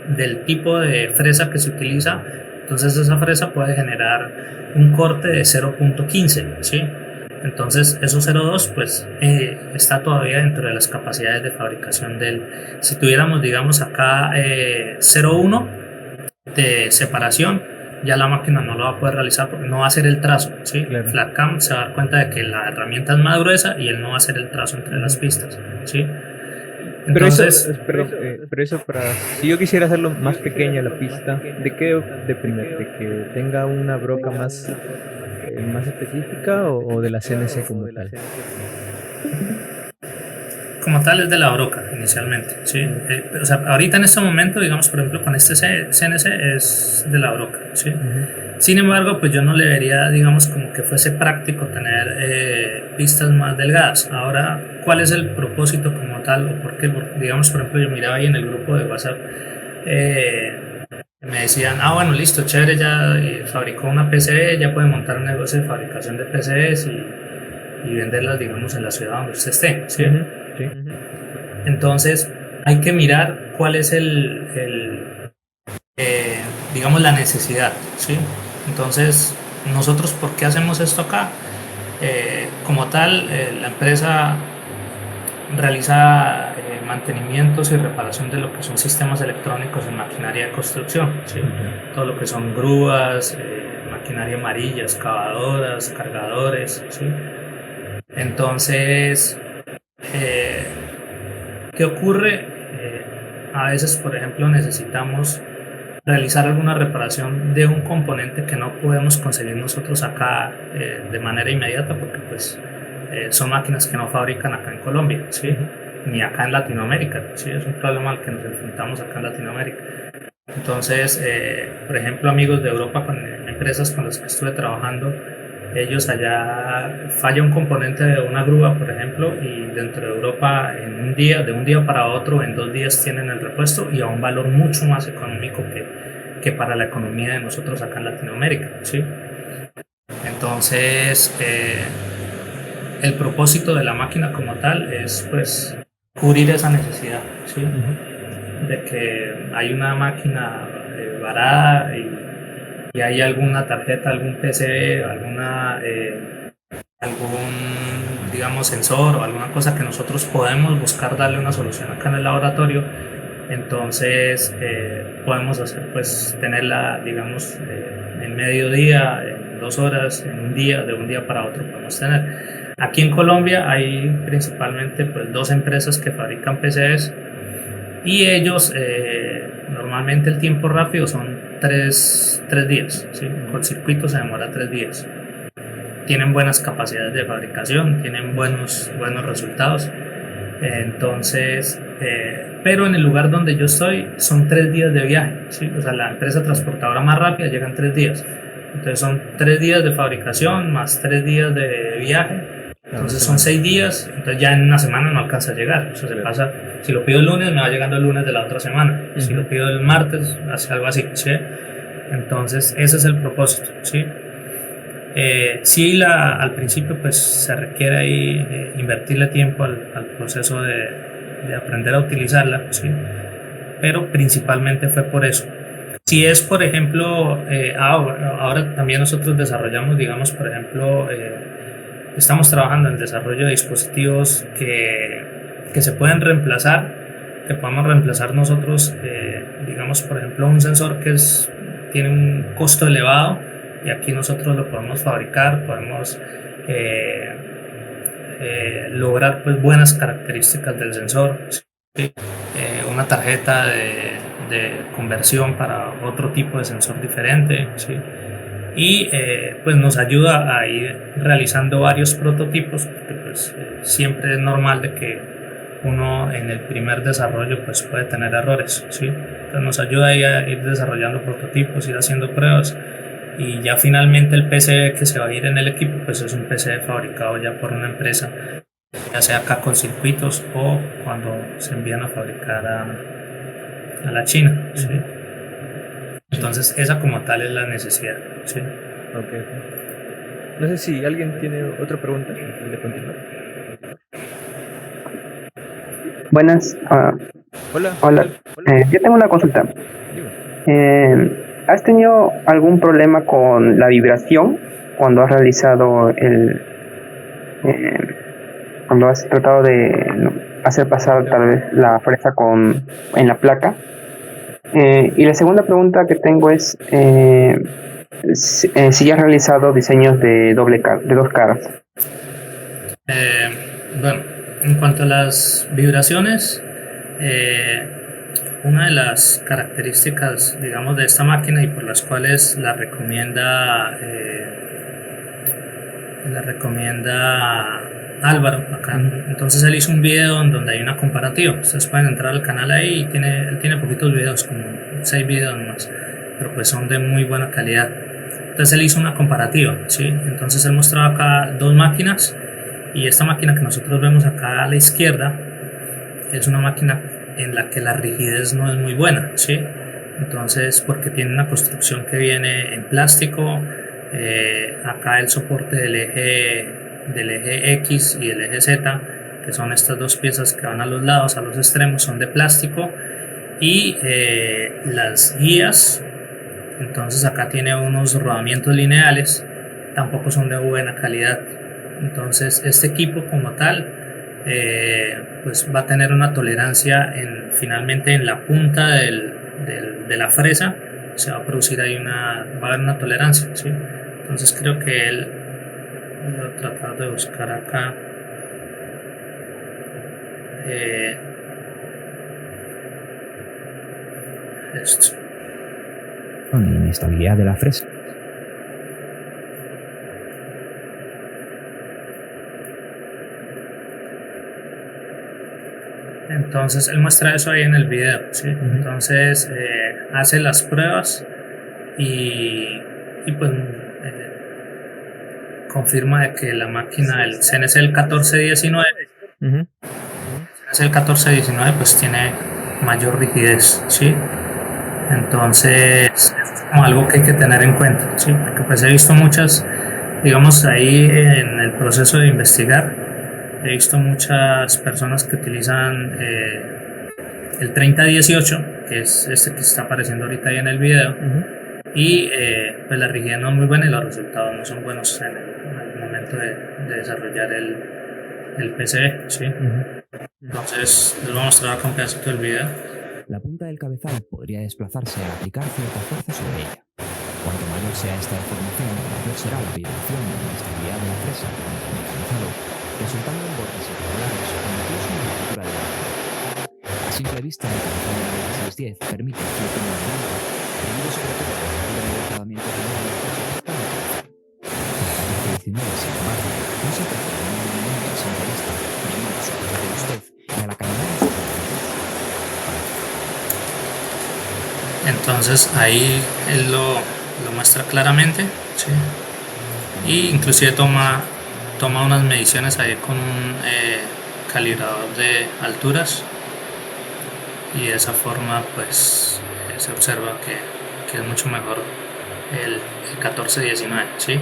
Speaker 2: del tipo de fresa que se utiliza, entonces esa fresa puede generar un corte de 0.15, ¿sí? Entonces esos 0.2 pues está todavía dentro de las capacidades de fabricación si tuviéramos digamos acá 0.1 de separación, ya la máquina no lo va a poder realizar porque no va a hacer el trazo, ¿sí?
Speaker 1: Claro.
Speaker 2: FlatCam se va a dar cuenta de que la herramienta es más gruesa y él no va a hacer el trazo entre las pistas, ¿sí? Entonces,
Speaker 1: Pero eso si yo quisiera hacerlo más pequeña la pista, ¿de qué depender? ¿De que tenga una broca más específica o de la CNC como tal?
Speaker 2: como tal es de la broca inicialmente, ¿sí? O sea, ahorita en este momento, digamos, por ejemplo, con este CNC es de la broca, ¿sí? Sin embargo, pues yo no le vería, digamos, como que fuese práctico tener pistas más delgadas. Ahora, ¿cuál es el propósito como tal? ¿O por qué? Porque, digamos, por ejemplo, yo miraba ahí en el grupo de WhatsApp, me decían, bueno, listo, chévere, ya fabricó una PCB, ya puede montar un negocio de fabricación de PCBs y venderlas, digamos, en la ciudad donde usted esté, ¿sí?
Speaker 1: Sí.
Speaker 2: Entonces, hay que mirar cuál es digamos, la necesidad, ¿sí? Entonces, nosotros, ¿por qué hacemos esto acá? Como tal, la empresa realiza mantenimientos y reparación de lo que son sistemas electrónicos en maquinaria de construcción, ¿sí? Todo lo que son grúas, maquinaria amarilla, excavadoras, cargadores, ¿sí? Entonces, ¿qué ocurre? A veces, por ejemplo, necesitamos realizar alguna reparación de un componente que no podemos conseguir nosotros acá de manera inmediata porque pues son máquinas que no fabrican acá en Colombia, ¿sí? Ni acá en Latinoamérica, ¿sí? Es un problema al que nos enfrentamos acá en Latinoamérica. Entonces, por ejemplo, amigos de Europa, con empresas con las que estuve trabajando, ellos allá falla un componente de una grúa, por ejemplo, y dentro de Europa de un día para otro, en 2 días tienen el repuesto y a un valor mucho más económico que para la economía de nosotros acá en Latinoamérica, ¿sí? Entonces, el propósito de la máquina como tal es pues cubrir esa necesidad, ¿sí? De que hay una máquina varada y hay alguna tarjeta, algún PCB, algún, digamos, sensor o alguna cosa que nosotros podemos buscar darle una solución acá en el laboratorio, entonces podemos hacer, pues, tenerla, digamos, en mediodía, en 2 horas, en un día, de un día para otro podemos tener. Aquí en Colombia hay principalmente pues, 2 empresas que fabrican PCBs y ellos normalmente el tiempo rápido son 3 días, ¿sí? Con circuito se demora 3 días. Tienen buenas capacidades de fabricación, tienen buenos resultados. Entonces, pero en el lugar donde yo estoy son 3 días de viaje, ¿sí? O sea, la empresa transportadora más rápida llegan 3 días. Entonces son 3 días de fabricación más 3 días de viaje. Entonces son 6 días, entonces ya en una semana no alcanza a llegar. O sea, se pasa, si lo pido el lunes, me va llegando el lunes de la otra semana. Si lo pido el martes, hace algo así, ¿sí? Entonces ese es el propósito, ¿sí? Sí, al principio pues se requiere ahí invertirle tiempo al proceso de aprender a utilizarla, ¿sí? Pero principalmente fue por eso. Si es, por ejemplo, ahora también nosotros desarrollamos, digamos, por ejemplo, estamos trabajando en el desarrollo de dispositivos que se pueden reemplazar, que podemos reemplazar nosotros, digamos, por ejemplo, un sensor tiene un costo elevado y aquí nosotros lo podemos fabricar, podemos lograr pues, buenas características del sensor, ¿sí? Una tarjeta de conversión para otro tipo de sensor diferente, ¿sí? Y pues nos ayuda a ir realizando varios prototipos porque pues siempre es normal de que uno en el primer desarrollo pues puede tener errores, ¿sí? Entonces nos ayuda a ir desarrollando prototipos, ir haciendo pruebas y ya finalmente el PC que se va a ir en el equipo pues es un PC fabricado ya por una empresa, ya sea acá con circuitos o cuando se envían a fabricar a la China, ¿sí? Entonces esa como tal es la necesidad, ¿sí?
Speaker 1: Ok. No sé si alguien tiene otra pregunta antes de continuar.
Speaker 3: Buenas.
Speaker 1: Hola, ¿qué
Speaker 3: Hola.
Speaker 1: tal?
Speaker 3: Yo tengo una consulta.
Speaker 1: Dime.
Speaker 3: ¿Has tenido algún problema con la vibración cuando has realizado cuando has tratado de hacer pasar tal vez la fresa en la placa? Y la segunda pregunta que tengo es si has realizado diseños de de dos caras.
Speaker 2: Bueno, en cuanto a las vibraciones, una de las características, digamos, de esta máquina y por las cuales la recomienda Álvaro acá. Entonces él hizo un video en donde hay una comparativa. Ustedes pueden entrar al canal ahí y él tiene poquitos videos, como 6 videos más, pero pues son de muy buena calidad. Entonces él hizo una comparativa, ¿sí? Entonces él mostraba acá dos máquinas y esta máquina que nosotros vemos acá a la izquierda es una máquina en la que la rigidez no es muy buena, ¿sí? Entonces, porque tiene una construcción que viene en plástico, acá el soporte del eje X y del eje Z, que son estas dos piezas que van a los lados, a los extremos, son de plástico, y las guías, entonces acá tiene unos rodamientos lineales, tampoco son de buena calidad. Entonces este equipo como tal pues va a tener una tolerancia finalmente en la punta de la fresa, se va a producir ahí va a haber una tolerancia, ¿sí? Entonces creo que voy a tratar de buscar acá esto.
Speaker 4: Inestabilidad de la fresa.
Speaker 2: Entonces él muestra eso ahí en el video, ¿sí? Entonces hace las pruebas y pues confirma de que la máquina, el CNC el 1419, el CNC el 1419 pues tiene mayor rigidez, ¿sí? Entonces es como algo que hay que tener en cuenta, ¿sí? Porque pues he visto muchas, digamos ahí en el proceso de investigar, he visto muchas personas que utilizan el 3018, que es este que está apareciendo ahorita ahí en el video, y pues la rigidez no es muy buena y los resultados no son buenos en el momento de desarrollar el PCB, ¿sí? Entonces les voy a mostrar acá un pedacito del video.
Speaker 4: La punta del cabezal podría desplazarse al aplicar cierta fuerza sobre ella. Cuanto mayor sea esta deformación, mayor será la vibración y la estabilidad de la fresa durante el mecanizado, resultando en bordes irregulares o incluso en la altura de la máquina. A simple vista, el mecanizado de la 1610 permite cierto movimiento, debido sobre todo a la altura del acabamiento final de la fresa que está en el cabezal. La 1419, sin embargo, no se trata de un movimiento a simple vista, debido a su altura de usted y a la calidad de su movimiento.
Speaker 2: Entonces ahí él lo muestra claramente, ¿sí? Y inclusive toma unas mediciones ahí con un calibrador de alturas y de esa forma pues se observa que es mucho mejor el 1419, ¿sí?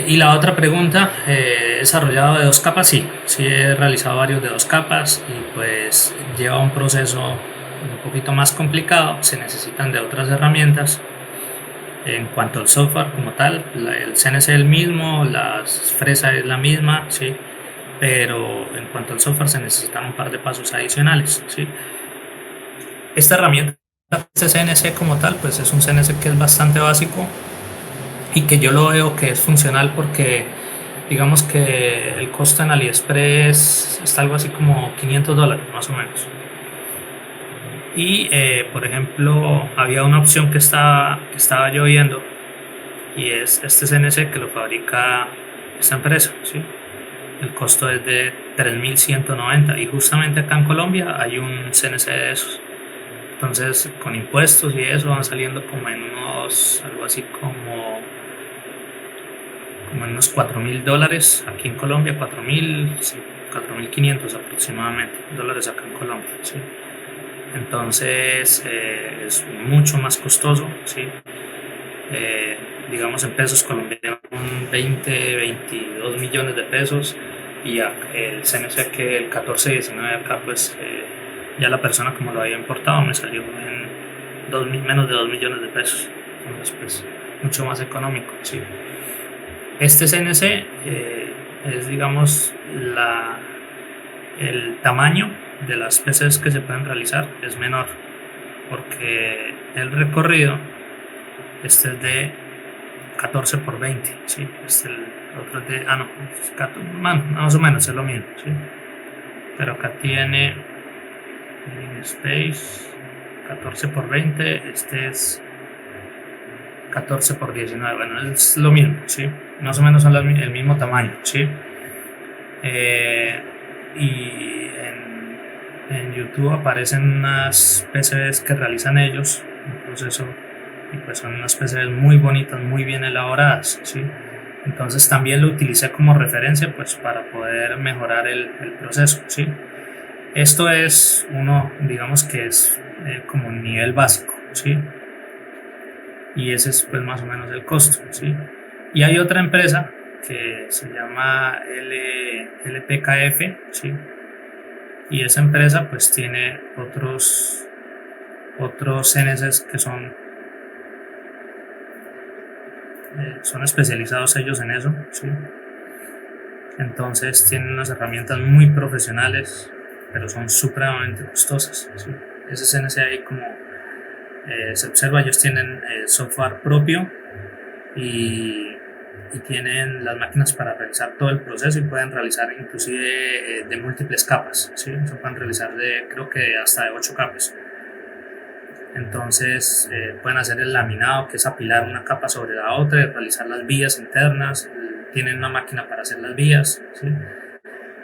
Speaker 2: Y la otra pregunta, ¿he desarrollado de 2 capas? Sí, he realizado varios de 2 capas y pues lleva un proceso un poquito más complicado, se necesitan de otras herramientas. En cuanto al software como tal, el CNC es el mismo, la fresa es la misma, ¿sí? Pero en cuanto al software se necesitan un par de pasos adicionales, ¿sí? Esta herramienta, este CNC como tal, pues es un CNC que es bastante básico y que yo lo veo que es funcional porque digamos que el costo en AliExpress está algo así como $500 más o menos. Y por ejemplo había una opción que estaba yo viendo y es este CNC que lo fabrica esta empresa, ¿sí? El costo es de 3.190 y justamente acá en Colombia hay un CNC de esos. Entonces con impuestos y eso van saliendo como en unos, algo así como en unos $4.000 aquí en Colombia, 4.500 aproximadamente dólares acá en Colombia, ¿sí? Entonces es mucho más costoso, ¿sí? Digamos en pesos colombianos, 22 millones de pesos y el CNC que el 1419 acá pues ya la persona como lo había importado me salió en menos de 2 millones de pesos, entonces pues mucho más económico, ¿sí? Este CNC es digamos el tamaño de las PCs que se pueden realizar es menor porque el recorrido este es de 14 por 20, ¿sí? El otro es de, más o menos es lo mismo, ¿sí? Pero acá tiene space 14 por 20, este es 14 por 19, bueno, es lo mismo, ¿sí? Más o menos son el mismo tamaño, ¿sí? Y en YouTube aparecen unas PCBs que realizan ellos, un proceso, y pues son unas PCBs muy bonitas, muy bien elaboradas, ¿sí? Entonces también lo utilicé como referencia pues para poder mejorar el proceso, ¿sí? Esto es digamos que es como un nivel básico, ¿sí? Y ese es pues más o menos el costo, ¿sí? Y hay otra empresa que se llama LPKF, ¿sí? Y esa empresa pues tiene otros CNCs que son especializados ellos en eso, ¿sí? Entonces tienen unas herramientas muy profesionales, pero son supremamente costosas, ¿sí? Ese CNC ahí como se observa, ellos tienen software propio y tienen las máquinas para realizar todo el proceso y pueden realizar inclusive de múltiples capas, ¿sí? Se pueden realizar creo que hasta de 8 capas. Entonces pueden hacer el laminado, que es apilar una capa sobre la otra y realizar las vías internas. Tienen una máquina para hacer las vías, ¿sí?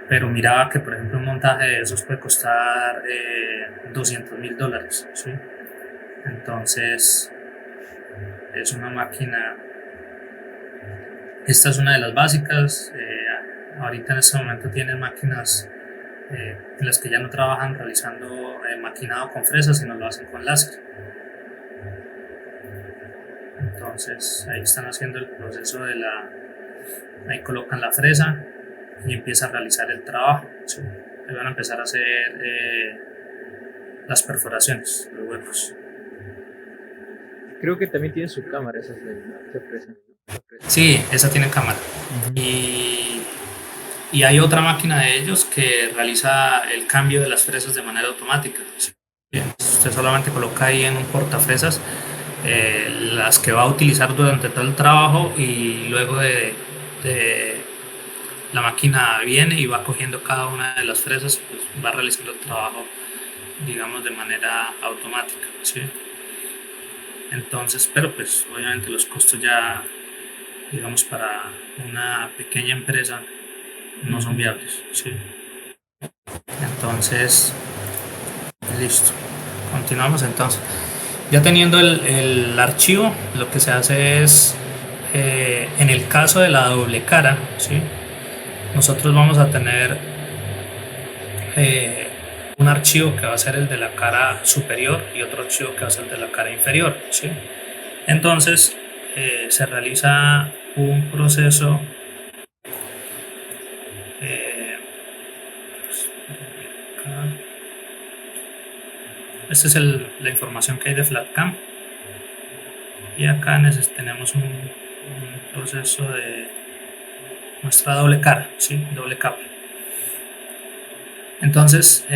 Speaker 2: Pero miraba que por ejemplo un montaje de esos puede costar $200,000, ¿sí? Entonces es una máquina. Esta es una de las básicas. Ahorita en este momento tienen máquinas en las que ya no trabajan realizando maquinado con fresas, sino lo hacen con láser. Entonces ahí están haciendo el proceso ahí colocan la fresa y empieza a realizar el trabajo, ¿sí? Ahí van a empezar a hacer las perforaciones, los huecos.
Speaker 1: Creo que también tiene su cámara esa fresa.
Speaker 2: Sí, esa tiene cámara. Y hay otra máquina de ellos que realiza el cambio de las fresas de manera automática. Usted solamente coloca ahí en un portafresas las que va a utilizar durante todo el trabajo y luego la máquina viene y va cogiendo cada una de las fresas, pues va realizando el trabajo, digamos, de manera automática, ¿sí? Entonces, pero pues obviamente los costos ya, digamos, para una pequeña empresa no son viables, ¿sí? Entonces, listo. Continuamos entonces. Ya teniendo el archivo, lo que se hace es, en el caso de la doble cara, ¿sí? Nosotros vamos a tener un archivo que va a ser el de la cara superior y otro archivo que va a ser el de la cara inferior, ¿sí? Entonces, se realiza un proceso esta es la información que hay de FlatCam y acá tenemos un proceso de nuestra doble cara, ¿sí? Doble capa. Entonces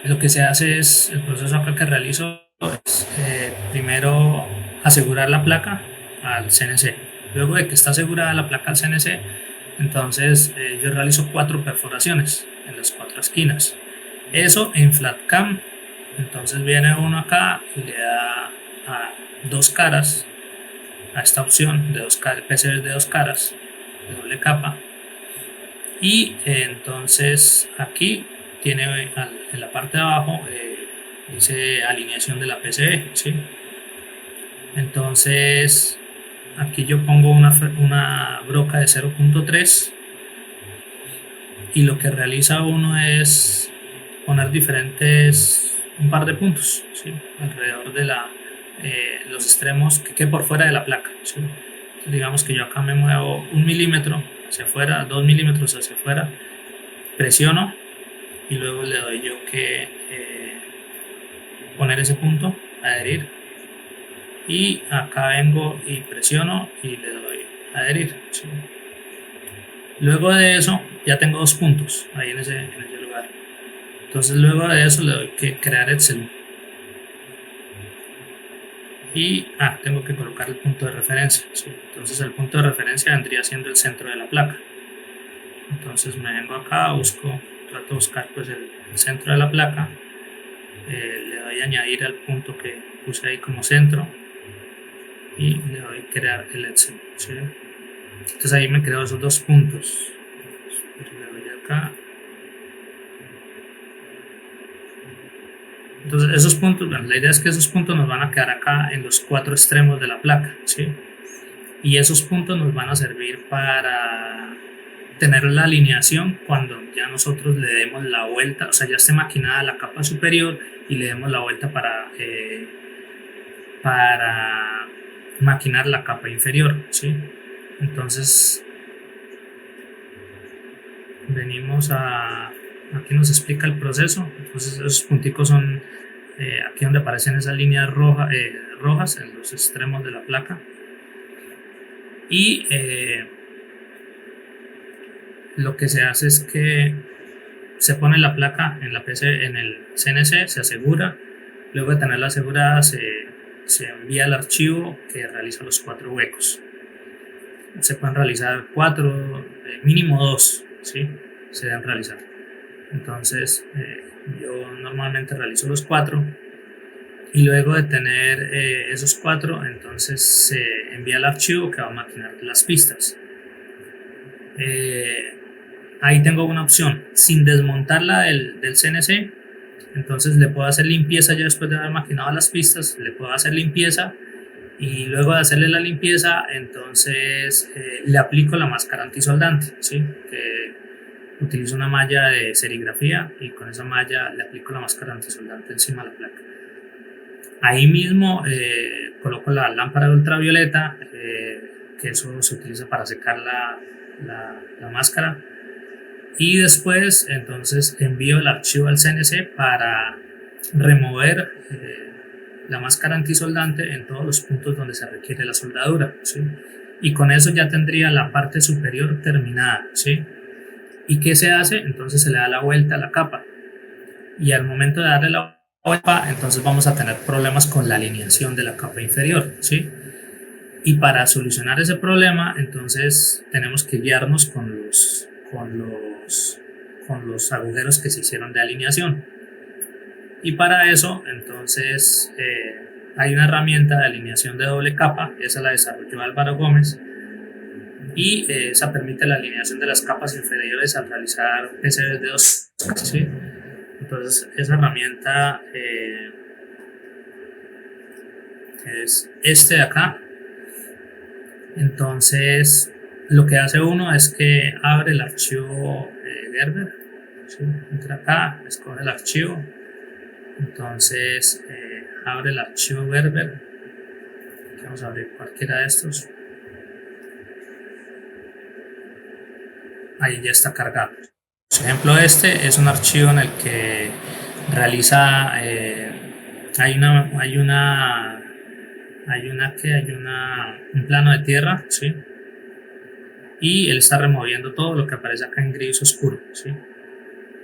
Speaker 2: lo que se hace es, el proceso acá que realizo es primero asegurar la placa al CNC. Luego de que está asegurada la placa al CNC, entonces yo realizo 4 perforaciones en las 4 esquinas. Eso en FlatCam. Entonces viene uno acá y le da a 2 caras, a esta opción de PCBs de 2 caras, de doble capa. Y entonces aquí tiene en la parte de abajo dice alineación de la PCB, ¿sí? Entonces aquí yo pongo una broca de 0.3 y lo que realiza uno es poner un par de puntos, ¿sí? Alrededor de los extremos que quede por fuera de la placa, ¿sí? Entonces, digamos que yo acá me muevo 1 milímetro hacia afuera, 2 milímetros hacia afuera, presiono y luego le doy yo que poner ese punto, adherir, y acá vengo y presiono y le doy adherir, ¿sí? Luego de eso ya tengo 2 puntos ahí en ese lugar. Entonces luego de eso le doy que crear Excel y tengo que colocar el punto de referencia, ¿sí? Entonces el punto de referencia vendría siendo el centro de la placa. Entonces me vengo acá, trato de buscar pues el centro de la placa, le doy a añadir al punto que puse ahí como centro y le doy crear el Excel, ¿sí? Entonces ahí me creo esos 2 puntos. Le doy acá. Entonces esos puntos, bueno, la idea es que esos puntos nos van a quedar acá en los 4 extremos de la placa, ¿sí? Y esos puntos nos van a servir para tener la alineación cuando ya nosotros le demos la vuelta, o sea, ya esté maquinada la capa superior y le demos la vuelta para maquinar la capa inferior, ¿sí? Entonces venimos aquí nos explica el proceso. Entonces esos punticos son aquí donde aparecen esas líneas rojas en los extremos de la placa, y lo que se hace es que se pone la placa en la PC, en el CNC, se asegura. Luego de tenerla asegurada se envía el archivo que realiza los 4 huecos. Se pueden realizar 4, mínimo 2, ¿sí? Se deben realizar. Entonces yo normalmente realizo los 4 y luego de tener esos 4, entonces se envía el archivo que va a maquinar las pistas. Ahí tengo una opción, sin desmontarla del CNC, entonces le puedo hacer limpieza ya después de haber maquinado las pistas, le puedo hacer limpieza y luego de hacerle la limpieza, entonces le aplico la máscara antisoldante, ¿sí? Que utilizo una malla de serigrafía y con esa malla le aplico la máscara antisoldante encima de la placa. Ahí mismo coloco la lámpara de ultravioleta, que eso se utiliza para secar la máscara, y después entonces envío el archivo al CNC para remover la máscara antisoldante en todos los puntos donde se requiere la soldadura, ¿sí? Y con eso ya tendría la parte superior terminada, ¿sí? ¿Y qué se hace? Entonces se le da la vuelta a la capa y al momento de darle la vuelta, entonces vamos a tener problemas con la alineación de la capa inferior, ¿sí? Y para solucionar ese problema, entonces tenemos que guiarnos con los agujeros que se hicieron de alineación. Y para eso, entonces, hay una herramienta de alineación de doble capa, esa la desarrolló Álvaro Gómez, y esa permite la alineación de las capas inferiores al realizar PCBs de 2 capas, ¿sí? Entonces, esa herramienta es este de acá. Entonces lo que hace uno es que abre el archivo Gerber, ¿sí? Entra acá, escoge el archivo, entonces abre el archivo Gerber. Vamos a abrir cualquiera de estos, ahí ya está cargado. Por ejemplo, este es un archivo en el que realiza un plano de tierra, ¿sí? Y él está removiendo todo lo que aparece acá en gris oscuro, ¿sí?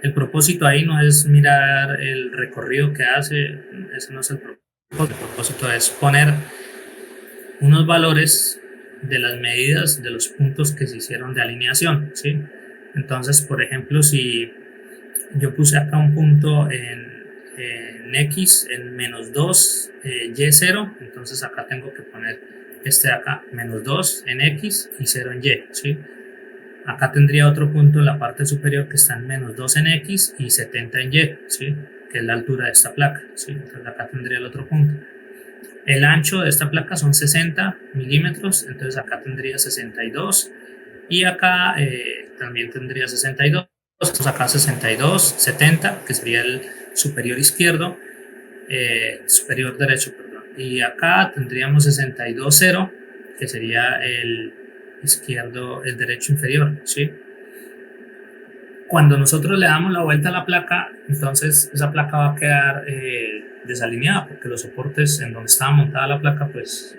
Speaker 2: El propósito ahí no es mirar el recorrido que hace, ese no es el propósito. El propósito es poner unos valores de las medidas de los puntos que se hicieron de alineación, ¿sí? Entonces, por ejemplo, si yo puse acá un punto en X en -2, Y0, entonces acá tengo que poner este de acá, -2 en X y 0 en Y, ¿sí? Acá tendría otro punto en la parte superior que está en -2 en X y 70 en Y, ¿sí? Que es la altura de esta placa, ¿sí? Entonces acá tendría el otro punto. El ancho de esta placa son 60 milímetros, entonces acá tendría 62 y acá también tendría 62. Entonces acá 62, 70, que sería el superior izquierdo, superior derecho, perdón. Y acá tendríamos 62, 0, que sería el el derecho inferior, ¿sí? Cuando nosotros le damos la vuelta a la placa, entonces esa placa va a quedar desalineada, porque los soportes en donde estaba montada la placa, pues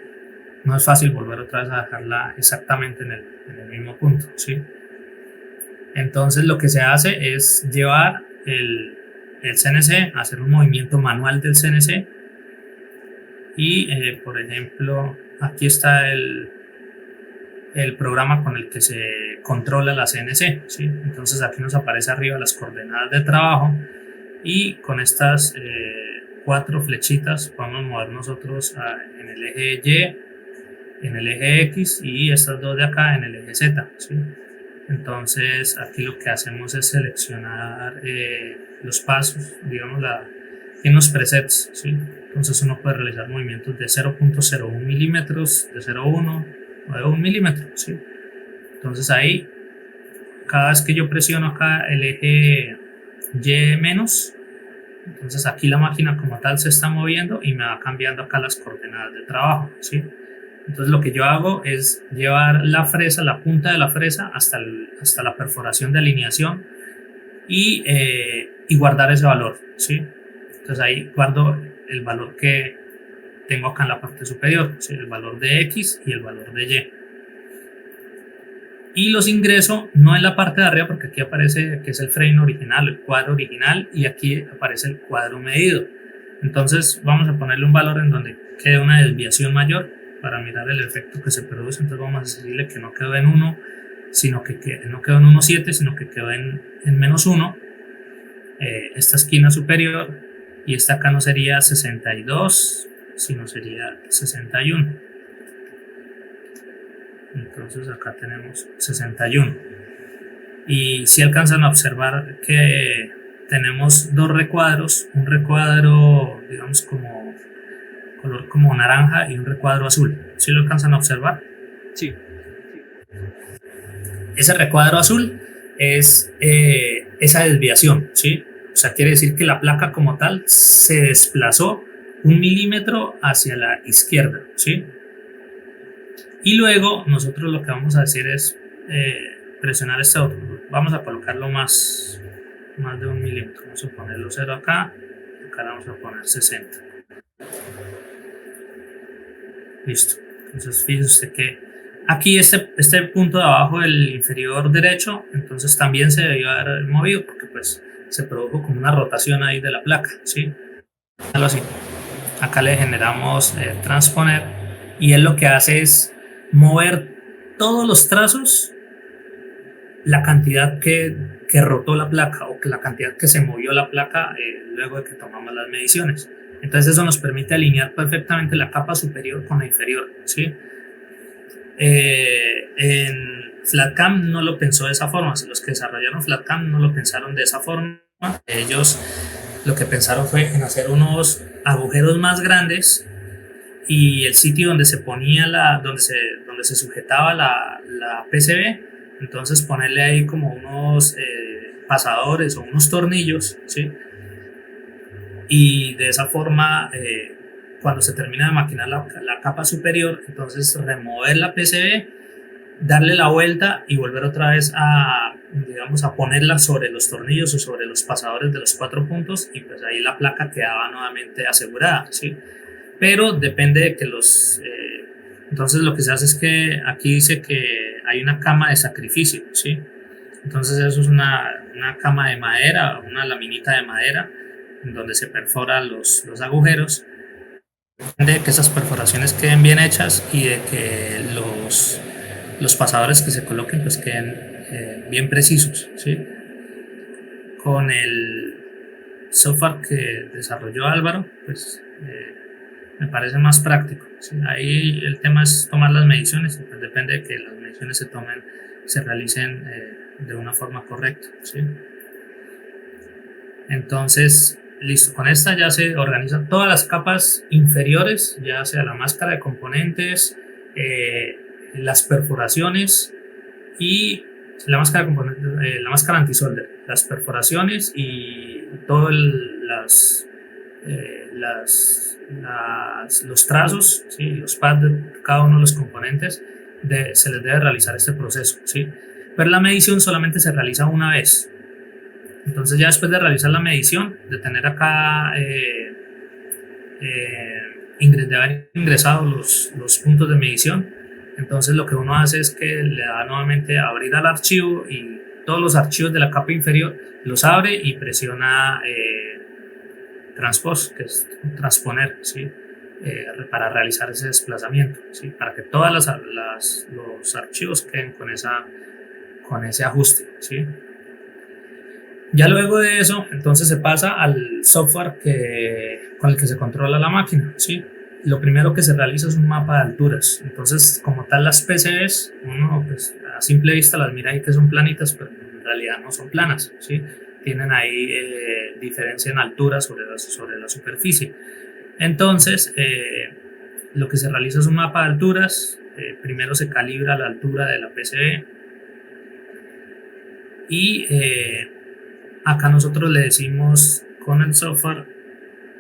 Speaker 2: no es fácil volver otra vez a dejarla exactamente en el mismo punto, ¿sí? Entonces lo que se hace es llevar el CNC, hacer un movimiento manual del CNC y, por ejemplo, aquí está el programa con el que se controla la CNC, ¿sí? Entonces aquí nos aparece arriba las coordenadas de trabajo y con estas 4 flechitas podemos mover nosotros en el eje Y, en el eje X y estas 2 de acá en el eje Z, ¿sí? Entonces aquí lo que hacemos es seleccionar los pasos, digamos, en los presets, ¿sí? Entonces uno puede realizar movimientos de 0.01 milímetros, de 0.1 o de 1 milímetro, ¿sí? Entonces ahí, cada vez que yo presiono acá el eje Y menos, entonces aquí la máquina como tal se está moviendo y me va cambiando acá las coordenadas de trabajo, ¿sí? Entonces lo que yo hago es llevar la fresa, la punta de la fresa hasta la perforación de alineación y guardar ese valor, ¿sí? Entonces ahí guardo el valor que tengo acá en la parte superior, ¿sí? El valor de X y el valor de Y. Y los ingreso no en la parte de arriba porque aquí aparece que es el frame original, el cuadro original, y aquí aparece el cuadro medido. Entonces vamos a ponerle un valor en donde quede una desviación mayor para mirar el efecto que se produce. Entonces vamos a decirle que no quedó en 1, sino que no quedó en 1,7, sino que quedó en menos 1. Esta esquina superior, y esta acá no sería 62, sino sería 61. Entonces acá tenemos 61. Y si alcanzan a observar que tenemos 2 recuadros, un recuadro, digamos, como color como naranja y un recuadro azul. ¿Sí lo alcanzan a observar?
Speaker 1: Sí.
Speaker 2: Ese recuadro azul es esa desviación, ¿sí? O sea, quiere decir que la placa como tal se desplazó 1 milímetro hacia la izquierda, ¿sí? Y luego nosotros lo que vamos a hacer es presionar este otro. Vamos a colocarlo más de 1 milímetro. Vamos a ponerlo 0 acá. Acá le vamos a poner 60. Listo. Entonces fíjese usted que aquí este punto de abajo del inferior derecho, entonces también se debió haber movido porque pues se produjo como una rotación ahí de la placa, ¿sí? Algo así. Acá le generamos transponer y él lo que hace es mover todos los trazos, la cantidad que rotó la placa o la cantidad que se movió la placa luego de que tomamos las mediciones. Entonces eso nos permite alinear perfectamente la capa superior con la inferior, ¿sí? En FlatCam no lo pensó de esa forma. Los que desarrollaron FlatCam no lo pensaron de esa forma. Ellos lo que pensaron fue en hacer unos agujeros más grandes y el sitio donde se ponía donde se sujetaba la PCB, entonces ponerle ahí como unos pasadores o unos tornillos, ¿sí? Y de esa forma cuando se termina de maquinar la capa superior, entonces remover la PCB, darle la vuelta y volver otra vez a ponerla sobre los tornillos o sobre los pasadores de los 4 puntos y pues ahí la placa quedaba nuevamente asegurada, ¿sí? Pero depende de que entonces lo que se hace es que aquí dice que hay una cama de sacrificio, ¿sí? Entonces eso es una cama de madera, una laminita de madera en donde se perforan los agujeros, de que esas perforaciones queden bien hechas y de que los pasadores que se coloquen pues queden bien precisos, ¿sí? Con el software que desarrolló Álvaro, pues me parece más práctico, ¿sí? Ahí el tema es tomar las mediciones, pues depende de que las mediciones se realicen de una forma correcta, ¿sí? Entonces, listo, con esta ya se organizan todas las capas inferiores, ya sea la máscara de componentes, las perforaciones y la máscara anti-solder, las perforaciones y todos los trazos, ¿sí? Los pads de cada uno de los componentes, se les debe realizar este proceso, ¿sí? Pero la medición solamente se realiza una vez. Entonces ya después de realizar la medición, de tener acá de haber ingresado los puntos de medición, entonces lo que uno hace es que le da nuevamente a abrir al archivo y todos los archivos de la capa inferior los abre y presiona transpose, que es transponer, ¿sí? Para realizar ese desplazamiento, ¿sí? Para que todos los archivos queden con ese ajuste, ¿sí? Ya luego de eso, entonces se pasa al software con el que se controla la máquina, ¿sí? Lo primero que se realiza es un mapa de alturas. Entonces, como tal, las PCBs, uno pues, a simple vista las mira ahí que son planitas, pero en realidad no son planas, ¿sí? Tienen ahí diferencia en altura sobre la superficie. Entonces, lo que se realiza es un mapa de alturas. Primero se calibra la altura de la PCB y acá nosotros le decimos con el software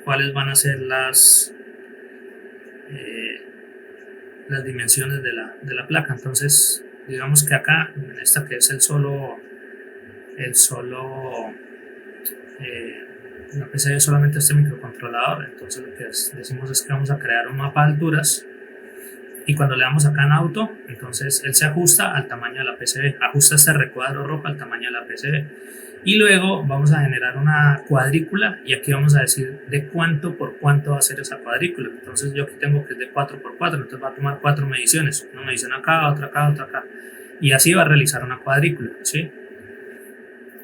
Speaker 2: cuáles van a ser las dimensiones de la placa. Entonces, digamos que acá, en esta que es la PCB solamente este microcontrolador, entonces lo que decimos es que vamos a crear un mapa de alturas y cuando le damos acá en auto, entonces él se ajusta al tamaño de la PCB, ajusta este recuadro rojo al tamaño de la PCB y luego vamos a generar una cuadrícula y aquí vamos a decir de cuánto por cuánto va a ser esa cuadrícula. Entonces yo aquí tengo que es de 4x4, entonces va a tomar 4 mediciones, una medición acá, otra acá, otra acá y así va a realizar una cuadrícula, ¿sí?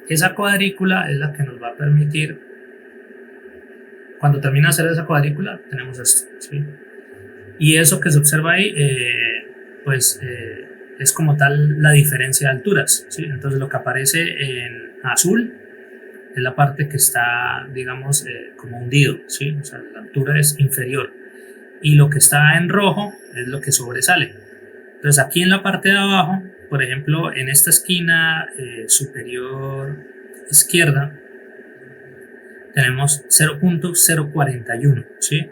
Speaker 2: Esa cuadrícula es la que nos va a permitir, cuando termina de hacer esa cuadrícula, tenemos esto, ¿sí? Y eso que se observa ahí, es como tal la diferencia de alturas, ¿sí? Entonces lo que aparece en azul es la parte que está, digamos, como hundido, ¿sí? O sea, la altura es inferior. Y lo que está en rojo es lo que sobresale. Entonces aquí en la parte de abajo, por ejemplo, en esta esquina superior izquierda, tenemos 0.041, ¿sí?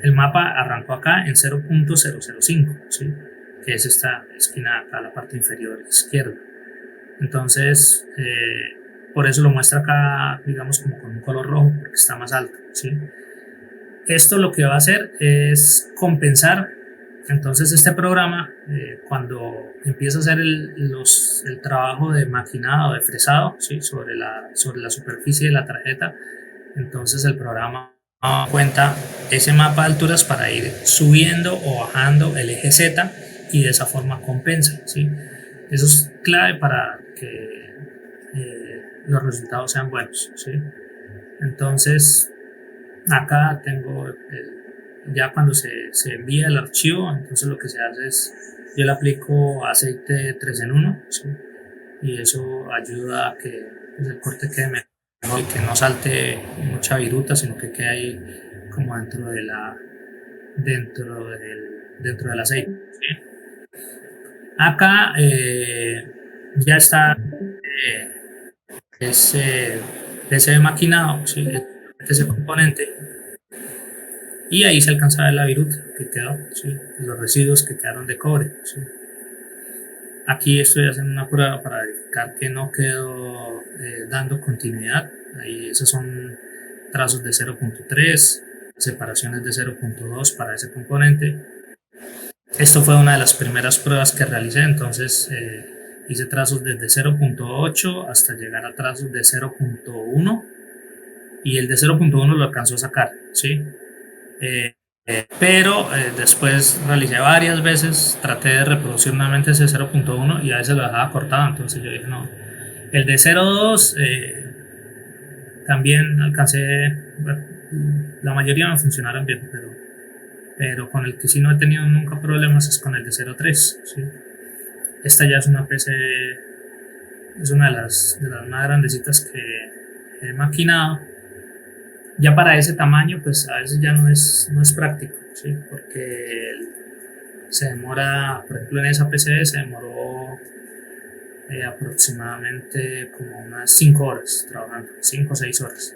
Speaker 2: El mapa arrancó acá en 0.005, ¿sí? Que es esta esquina acá, la parte inferior izquierda. Entonces, por eso lo muestra acá, digamos, como con un color rojo, porque está más alto, ¿sí? Esto lo que va a hacer es compensar. Entonces este programa, cuando empieza a hacer el trabajo de maquinado, de fresado, ¿sí? sobre la superficie de la tarjeta, entonces el programa cuenta ese mapa de alturas para ir subiendo o bajando el eje Z y de esa forma compensa, ¿sí? Eso es clave para que los resultados sean buenos, ¿sí? Entonces acá tengo ya cuando se envía el archivo, entonces lo que se hace es, yo le aplico aceite 3 en 1, ¿sí? Y eso ayuda a que pues, el corte quede mejor y que no salte mucha viruta, sino que quede ahí como dentro del aceite, ¿sí? Acá ya está ese maquinado, ¿sí? Ese componente. Y ahí se alcanza a ver la viruta que quedó, ¿sí? Los residuos que quedaron de cobre, ¿sí? Aquí estoy haciendo una prueba para verificar que no quedó dando continuidad. Ahí esos son trazos de 0.3, separaciones de 0.2 para ese componente. Esto fue una de las primeras pruebas que realicé, entonces hice trazos desde 0.8 hasta llegar a trazos de 0.1 y el de 0.1 lo alcanzó a sacar, ¿sí? Pero después realicé varias veces, traté de reproducir nuevamente ese 0.1 y a veces lo dejaba cortado, entonces yo dije no. El de 0.2 también alcancé, bueno, la mayoría me funcionaron bien, pero con el que sí no he tenido nunca problemas es con el de 0.3, ¿sí? Esta ya es una PC, es una de las más grandecitas que he maquinado. Ya para ese tamaño, pues a veces ya no es práctico, ¿sí? Porque se demora, por ejemplo, en esa PC se demoró aproximadamente como unas 5 horas trabajando, 5 o 6 horas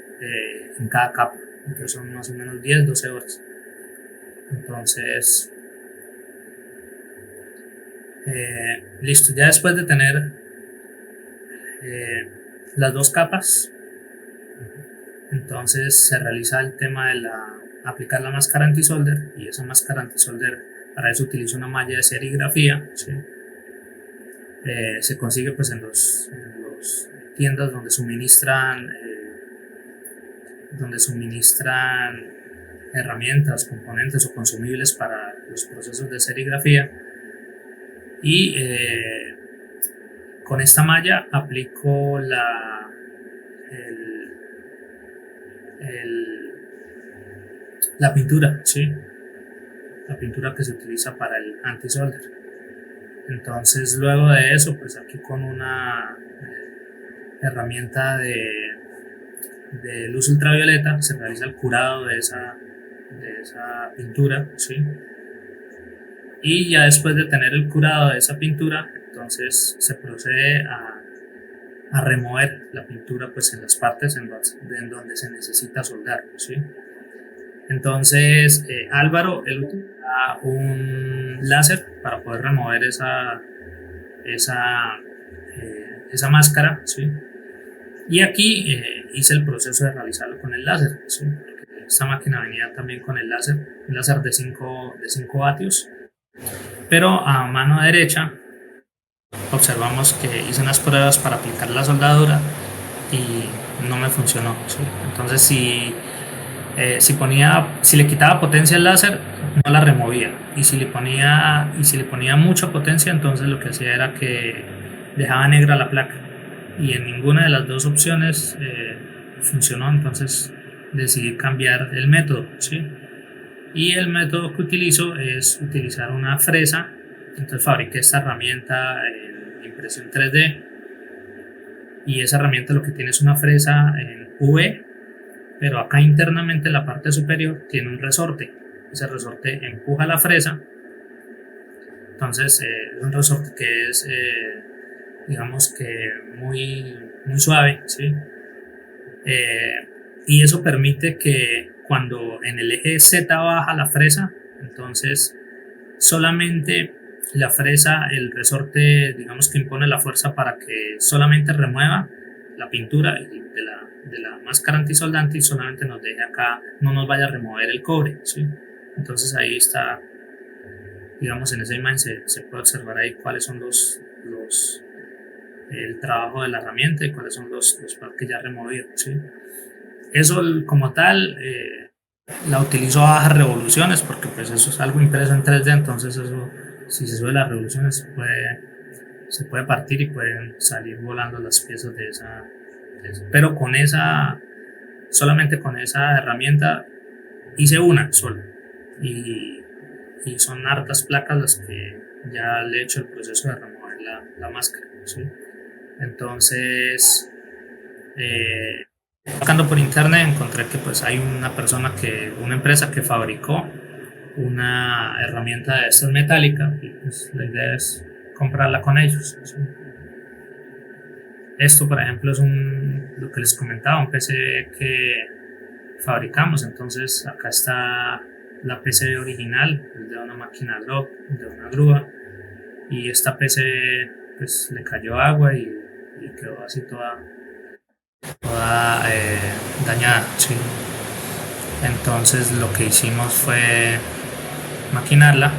Speaker 2: en cada capa, entonces son más o menos 10, 12 horas. Entonces, Listo, ya después de tener las dos capas, entonces se realiza el tema de aplicar la máscara anti-solder, y esa máscara anti-solder, para eso utilizo una malla de serigrafía, ¿sí? Se consigue pues en los tiendas donde suministran herramientas, componentes o consumibles para los procesos de serigrafía. Y con esta malla aplico la pintura, ¿sí? La pintura que se utiliza para el anti-solder. Entonces luego de eso, pues aquí con una herramienta de luz ultravioleta se realiza el curado de esa pintura, ¿sí? Y ya después de tener el curado de esa pintura, entonces se procede a remover la pintura pues en las partes en donde se necesita soldar, ¿sí? Entonces Álvaro, él utiliza un láser para poder remover esa máscara, ¿sí? Y aquí hice el proceso de realizarlo con el láser, ¿sí? Esta máquina venía también con el láser, un láser de 5 vatios, pero a mano derecha observamos que hice unas pruebas para aplicar la soldadura y no me funcionó, ¿sí? Entonces si le quitaba potencia al láser, no la removía, y si le ponía mucha potencia, entonces lo que hacía era que dejaba negra la placa, y en ninguna de las dos opciones funcionó. Entonces decidí cambiar el método, ¿sí? Y el método que utilizo es utilizar una fresa. Entonces fabriqué esta herramienta en impresión 3D, y esa herramienta lo que tiene es una fresa en V, pero acá internamente en la parte superior tiene un resorte. Ese resorte empuja la fresa. Entonces es un resorte que es digamos que muy, muy suave, ¿sí? Y eso permite que cuando en el eje Z baja la fresa, entonces solamente la fresa, el resorte, digamos que impone la fuerza para que solamente remueva la pintura de la máscara antisoldante, y solamente nos deje acá, no nos vaya a remover el cobre, ¿sí? Entonces ahí está, digamos, en esa imagen se puede observar ahí cuáles son el trabajo de la herramienta y cuáles son los partes ya removidos, ¿sí? Eso como tal la utilizo a bajas revoluciones, porque pues eso es algo impreso en 3D, entonces eso, si se sube las revoluciones, se puede partir y pueden salir volando las piezas de esa. Pero solamente con esa herramienta hice una sola, y son hartas placas las que ya le he hecho el proceso de remover la máscara, ¿sí? Entonces buscando por internet encontré que pues hay una empresa que fabricó una herramienta de estas metálica, y pues la idea es comprarla con ellos, ¿sí? Esto, por ejemplo, es lo que les comentaba, un PCB que fabricamos. Entonces acá está la PCB original, de una máquina LOG, de una grúa, y esta PCB pues le cayó agua y quedó así toda dañada, ¿sí? Entonces lo que hicimos fue maquinarla,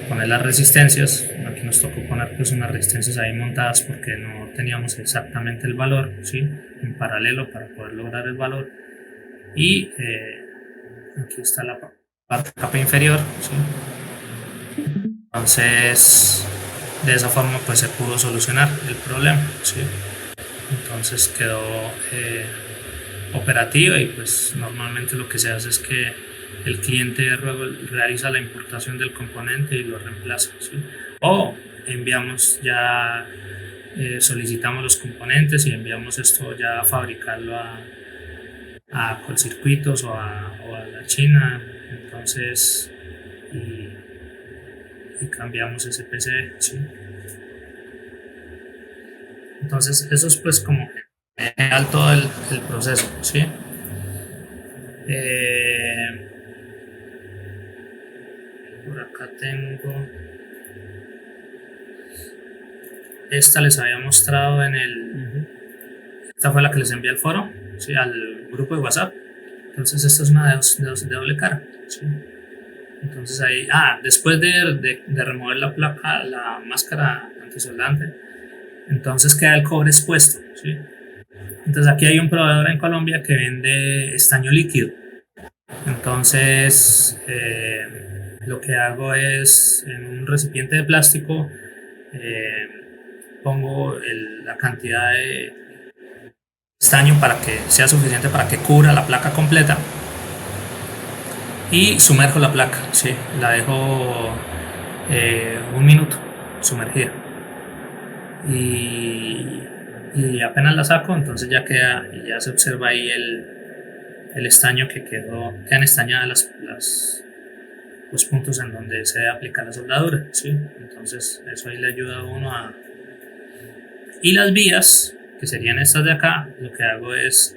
Speaker 2: poner las resistencias. Aquí nos tocó poner pues unas resistencias ahí montadas porque no teníamos exactamente el valor, ¿sí? En paralelo para poder lograr el valor. Y aquí está la capa inferior, ¿sí? Entonces de esa forma pues se pudo solucionar el problema, ¿sí? Entonces quedó operativa, y pues normalmente lo que se hace es que el cliente luego realiza la importación del componente y lo reemplaza, ¿sí? O enviamos ya, solicitamos los componentes y enviamos esto ya a fabricarlo a Colcircuitos o a la China. Entonces y cambiamos ese PCB, ¿sí? Entonces eso es pues como todo el proceso, ¿sí? Por acá tengo esta les había mostrado en esta fue la que les envié al foro, ¿sí? Al grupo de WhatsApp. Entonces esta es una de doble cara, ¿sí? Entonces ahí, después de remover la placa, la máscara antisoldante, entonces queda el cobre expuesto, ¿sí? Entonces aquí hay un proveedor en Colombia que vende estaño líquido. Entonces lo que hago es en un recipiente de plástico pongo la cantidad de estaño para que sea suficiente para que cubra la placa completa y sumerjo la placa, ¿sí? La dejo 1 minuto sumergida y apenas la saco, entonces ya queda y ya se observa ahí el estaño que quedan estañadas los puntos en donde se debe aplicar la soldadura, ¿sí? Entonces eso ahí le ayuda a uno a... Y las vías, que serían estas de acá, lo que hago es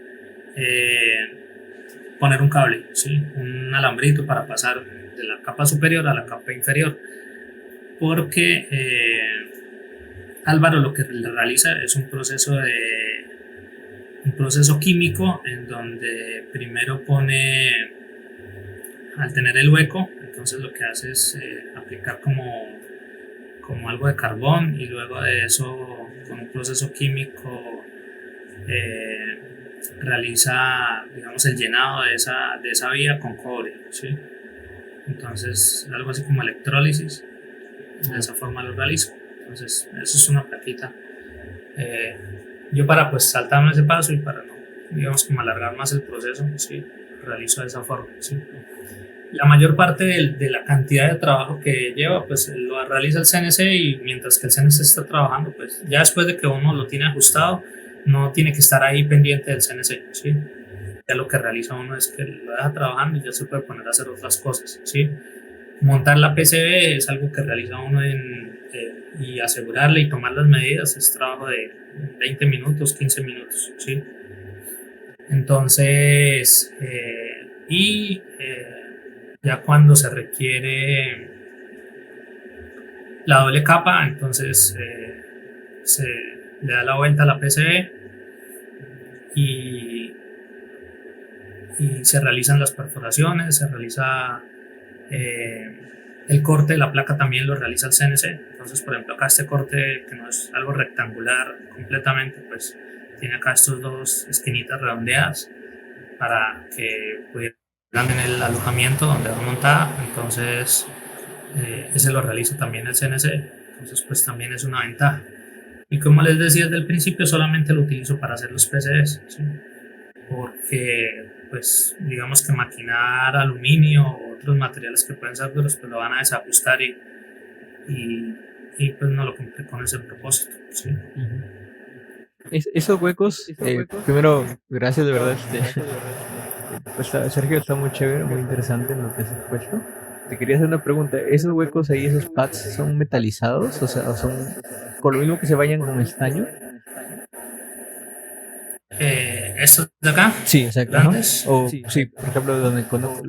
Speaker 2: poner un cable, ¿sí? Un alambrito para pasar de la capa superior a la capa inferior, porque Álvaro lo que realiza es un proceso químico en donde primero pone, al tener el hueco, entonces lo que hace es aplicar como algo de carbón y luego de eso con un proceso químico realiza, digamos, el llenado de esa vía con cobre, ¿sí? Entonces algo así como electrólisis, de esa forma lo realizo. Entonces eso es una plaquita. Yo para pues saltarme ese paso y para no, digamos, como alargar más el proceso, ¿sí? Realizo de esa forma, ¿sí? La mayor parte de la cantidad de trabajo que lleva, pues lo realiza el CNC, y mientras que el CNC está trabajando, pues ya después de que uno lo tiene ajustado, no tiene que estar ahí pendiente del CNC, ¿sí? Ya lo que realiza uno es que lo deja trabajando y ya se puede poner a hacer otras cosas, ¿sí? Montar la PCB es algo que realiza uno y asegurarle y tomar las medidas es trabajo de 20 minutos, 15 minutos, ¿sí? Entonces, ya cuando se requiere la doble capa, entonces se le da la vuelta a la PCB y se realizan las perforaciones, se realiza el corte de la placa, también lo realiza el CNC. Entonces, por ejemplo, acá este corte, que no es algo rectangular completamente, pues tiene acá estos dos esquinitas redondeadas para que pudieran en el alojamiento donde va montada. Entonces ese lo realiza también el CNC, entonces pues también es una ventaja. Y como les decía desde el principio, solamente lo utilizo para hacer los PCBs, ¿sí? Porque pues digamos que maquinar aluminio o otros materiales que pueden ser duros, pues lo van a desajustar y pues no lo cumple con ese propósito, ¿sí?
Speaker 1: Esos huecos, primero, gracias de verdad. Pues, Sergio, está muy chévere, muy interesante en lo que has expuesto. Te quería hacer una pregunta. ¿Esos huecos ahí, esos pads, son metalizados? O sea, ¿son con lo mismo que se vayan con estaño?
Speaker 2: ¿Estos de acá?
Speaker 1: Sí, exacto.
Speaker 2: ¿Grandes?
Speaker 1: O sí, por ejemplo, donde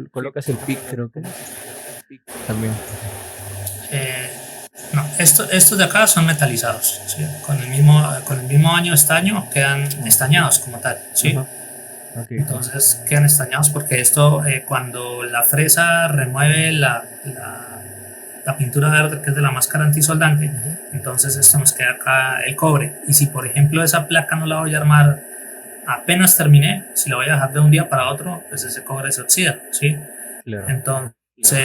Speaker 1: colocas el pic, creo que también.
Speaker 2: No, estos de acá son metalizados, ¿sí? Con el mismo baño de estaño quedan estañados como tal, ¿sí?
Speaker 1: Okay.
Speaker 2: Entonces quedan estañados porque esto, cuando la fresa remueve la pintura verde, que es de la máscara antisoldante, entonces esto nos queda acá el cobre. Y si por ejemplo esa placa no la voy a armar apenas terminé, si la voy a dejar de un día para otro, pues ese cobre se oxida, ¿sí?
Speaker 1: Claro.
Speaker 2: Entonces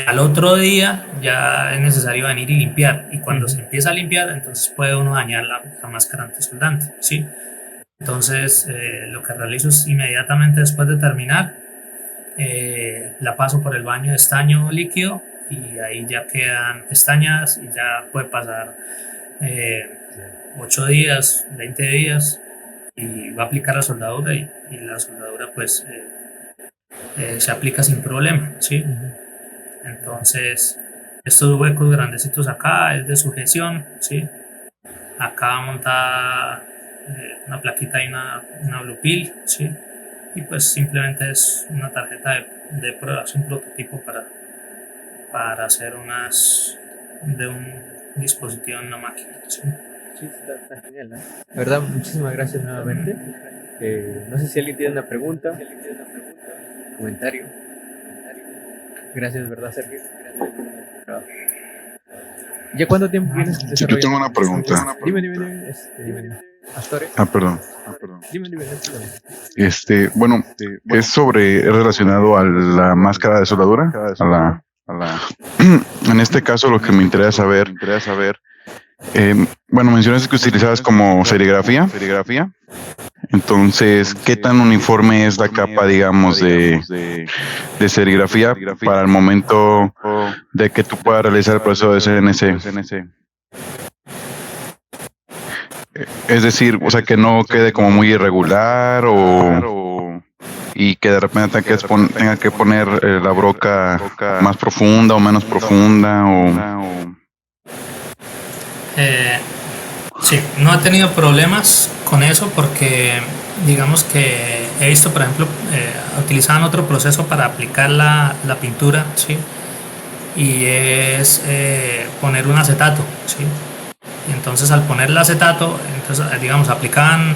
Speaker 2: al otro día ya es necesario venir y limpiar, y cuando se empieza a limpiar, entonces puede uno dañar la máscara antisoldante, ¿sí? Entonces lo que realizo es inmediatamente después de terminar, la paso por el baño de estaño líquido y ahí ya quedan estañadas y ya puede pasar 8 días, 20 días y va a aplicar la soldadura y la soldadura pues se aplica sin problema, ¿sí? Entonces estos huecos grandecitos acá es de sujeción, ¿sí? Acá montada una plaquita y una blue pill, ¿sí? Y pues simplemente es una tarjeta de pruebas, un prototipo para hacer de un dispositivo en una máquina, ¿sí?
Speaker 1: Sí, está genial, ¿eh? La verdad, muchísimas gracias nuevamente. No sé si alguien tiene una pregunta, comentario. Gracias, ¿verdad, Sergio? ¿Ya cuánto tiempo tienes
Speaker 5: Sí, yo
Speaker 1: desarrollando?
Speaker 5: tengo una pregunta.
Speaker 1: Dime, Astore.
Speaker 5: Perdón.
Speaker 1: Dime, no hay problema.
Speaker 5: Bueno, es relacionado a la máscara de soldadura, a la, en este caso lo que me interesa saber, bueno, mencionaste que utilizabas como serigrafía. Entonces, ¿qué tan uniforme es la capa, digamos, de serigrafía para el momento de que tú puedas realizar el proceso de CNC? Es decir, o sea, que no quede como muy irregular y que de repente tenga que poner la broca más profunda o menos profunda
Speaker 2: Sí, no he tenido problemas con eso porque digamos que he visto, por ejemplo, utilizaban otro proceso para aplicar la pintura, ¿sí? Y es poner un acetato, ¿sí? Y entonces al poner el acetato, entonces, digamos, aplicaban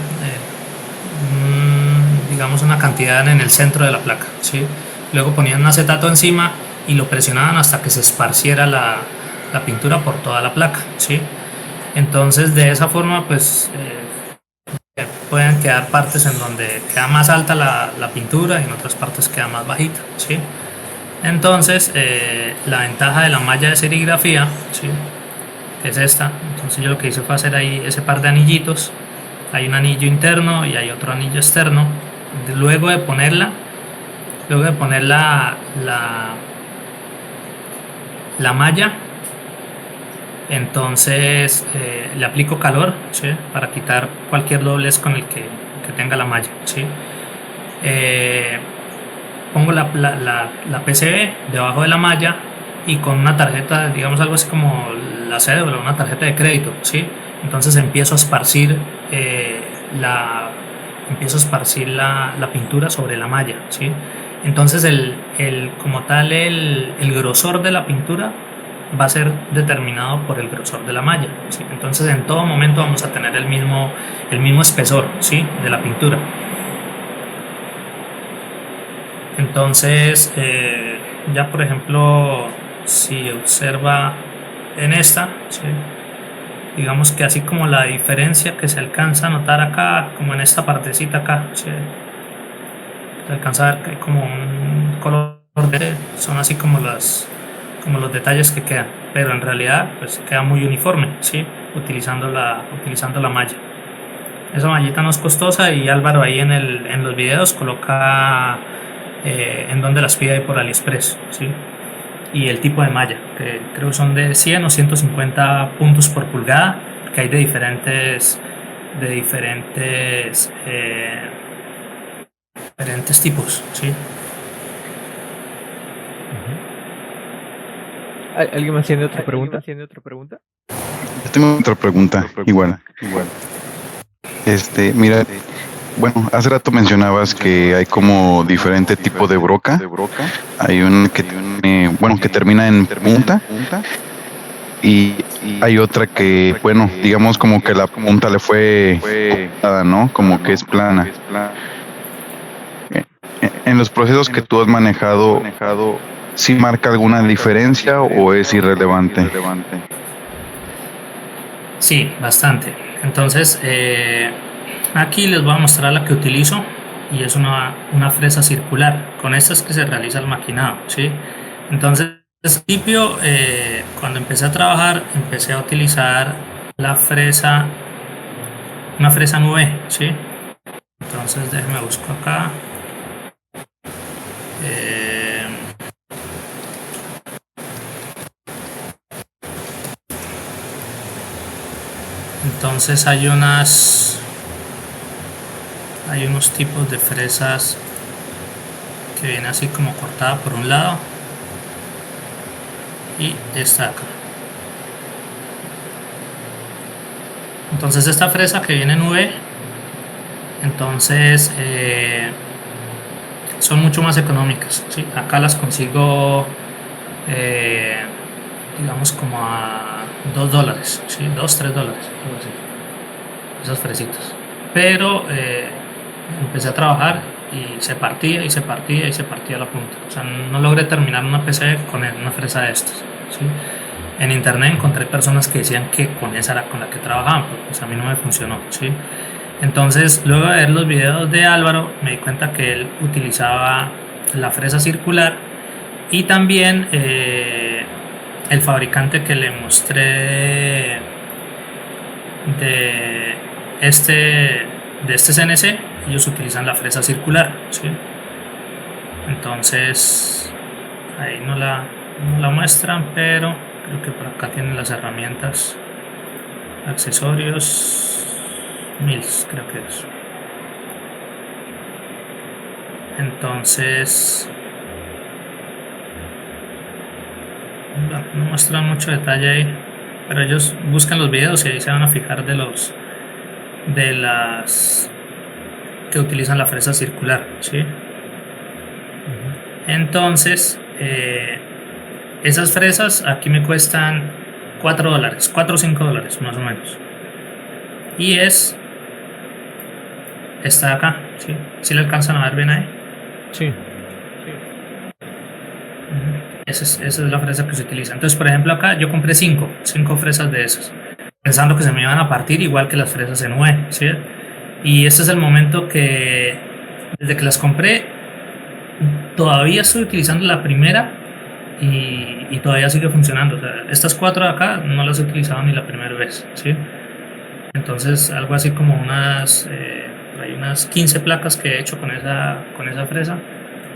Speaker 2: digamos una cantidad en el centro de la placa, ¿sí? Luego ponían un acetato encima y lo presionaban hasta que se esparciera la pintura por toda la placa, ¿sí? Entonces de esa forma pues pueden quedar partes en donde queda más alta la pintura y en otras partes queda más bajita, ¿sí? Entonces la ventaja de la malla de serigrafía, ¿sí? Que es esta. Entonces yo lo que hice fue hacer ahí ese par de anillitos. Hay un anillo interno y hay otro anillo externo. Luego de poner la malla, entonces le aplico calor, ¿sí? Para quitar cualquier doblez con el que tenga la malla, ¿sí? Pongo la PCB debajo de la malla y con una tarjeta, digamos algo así como la cédula, una tarjeta de crédito, ¿sí? Entonces empiezo a esparcir la pintura sobre la malla, ¿sí? Entonces como tal el grosor de la pintura va a ser determinado por el grosor de la malla, ¿sí? Entonces en todo momento vamos a tener el mismo espesor, ¿sí? De la pintura. Entonces ya por ejemplo si observa en esta, ¿sí? Digamos que así como la diferencia que se alcanza a notar acá, como en esta partecita acá, ¿sí? Se alcanza a ver que hay como un color verde, son así como los detalles que quedan, pero en realidad pues queda muy uniforme, ¿sí? utilizando la malla. Esa mallita no es costosa y Álvaro ahí en los videos coloca en donde las pide por AliExpress, ¿sí? Y el tipo de malla, que creo que son de 100 o 150 puntos por pulgada, que hay de diferentes tipos, ¿sí?
Speaker 1: ¿Alguien más tiene otra pregunta?
Speaker 5: Yo tengo otra pregunta, igual. Mira, bueno, hace rato mencionabas que hay como diferente tipo de broca. Hay una que tiene, bueno, que termina en punta y hay otra que, bueno, digamos como que la punta le fue cortada, ¿no? Como que es plana. En los procesos que tú has manejado, ¿sí marca alguna diferencia o es irrelevante?
Speaker 2: Sí, bastante. Entonces, aquí les voy a mostrar la que utilizo y es una fresa circular. Con esta es que se realiza el maquinado, ¿sí? Entonces, al principio, cuando empecé a trabajar, empecé a utilizar una fresa nube, ¿sí? Entonces, déjenme busco acá. Entonces hay unos tipos de fresas que viene así como cortada por un lado y esta acá. Entonces esta fresa que viene en V, entonces son mucho más económicas, ¿sí? Acá las consigo digamos como a $2, ¿sí? $2-3, algo así. esas fresitas. Pero empecé a trabajar y se partía y se partía y se partía la punta. O sea, no logré terminar una PC con una fresa de estas, ¿sí? En internet encontré personas que decían que con esa era con la que trabajaban, pero pues a mí no me funcionó, ¿sí? Entonces, luego de ver los videos de Álvaro, me di cuenta que él utilizaba la fresa circular y también el fabricante que le mostré de este CNC, ellos utilizan la fresa circular, ¿sí? Entonces ahí no la muestran, pero creo que por acá tienen las herramientas, accesorios, Mills creo que es. Entonces no muestran mucho detalle ahí, pero ellos buscan los videos y ahí se van a fijar de las que utilizan la fresa circular, ¿sí? Entonces esas fresas aquí me cuestan $4, 4 o 5 dólares más o menos, y es esta de acá, ¿sí? ¿Sí le alcanzan a ver bien ahí?
Speaker 1: Sí.
Speaker 2: Esa es la fresa que se utiliza. Entonces, por ejemplo, acá yo compré 5 fresas de esas, pensando que se me iban a partir igual que las fresas en UE, ¿sí? Y este es el momento que, desde que las compré, todavía estoy utilizando la primera y todavía sigue funcionando. O sea, estas 4 de acá no las he utilizado ni la primera vez, ¿sí? Entonces, algo así como hay unas 15 placas que he hecho con esa fresa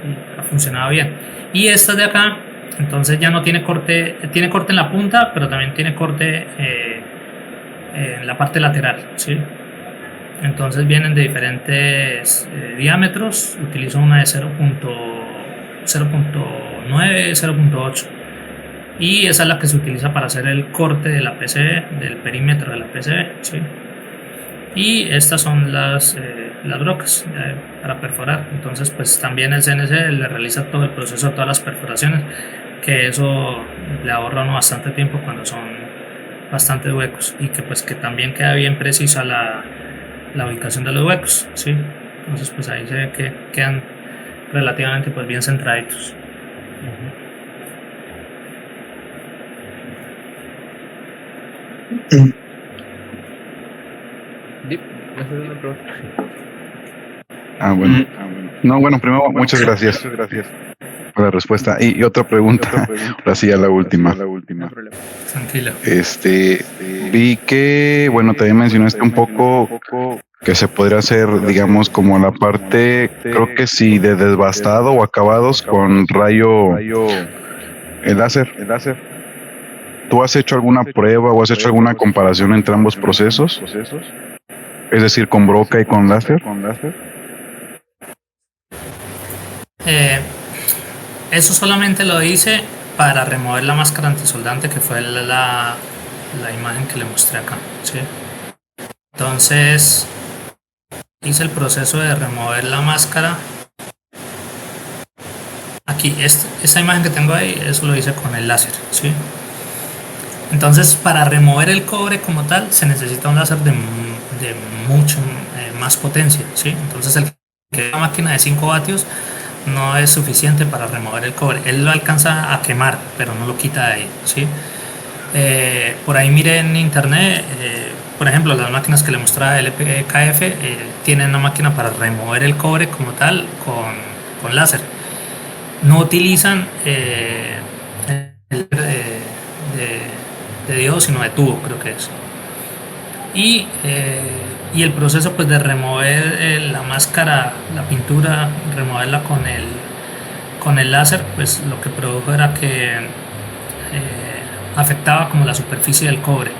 Speaker 2: y ha funcionado bien. Y esta de acá, entonces ya no tiene corte en la punta, pero también tiene corte en la parte lateral, ¿sí? Entonces vienen de diferentes diámetros. Utilizo una de 0.9, 0.8, y esa es la que se utiliza para hacer el corte de la PCB, del perímetro de la PCB, ¿sí? Y estas son las brocas para perforar. Entonces pues también el CNC le realiza todo el proceso de todas las perforaciones, que eso le ahorra uno bastante tiempo cuando son bastantes huecos, y que pues que también queda bien precisa la ubicación de los huecos, ¿sí? Entonces pues ahí se ve que quedan relativamente pues bien centraditos.
Speaker 5: Bueno. No, bueno, primero muchas gracias por la respuesta. Y otra pregunta, ahora sí ya la última.
Speaker 2: Tranquila.
Speaker 5: Vi que, bueno, también mencionaste un poco que se podría hacer, digamos, como la parte, creo que sí, de desbastado o acabados con rayo el láser. ¿Tú has hecho alguna prueba o has hecho alguna comparación entre ambos procesos? Es decir, con broca y con láser.
Speaker 2: Eso solamente lo hice para remover la máscara antisoldante, que fue la imagen que le mostré acá, ¿sí? Entonces hice el proceso de remover la máscara. Aquí, esta imagen que tengo ahí, eso lo hice con el láser, ¿sí? Entonces, para remover el cobre como tal, se necesita un láser de mucho más potencia, ¿sí? Entonces, la máquina de 5 vatios no es suficiente para remover el cobre. Él lo alcanza a quemar, pero no lo quita de ahí, ¿sí? Por ahí miré en internet, por ejemplo, las máquinas que le mostraba el LPKF tienen una máquina para remover el cobre como tal con láser. No utilizan de diodo, sino de tubo, creo que es. Y el proceso pues de remover la máscara, la pintura, removerla con el láser, pues lo que produjo era que afectaba como la superficie del cobre.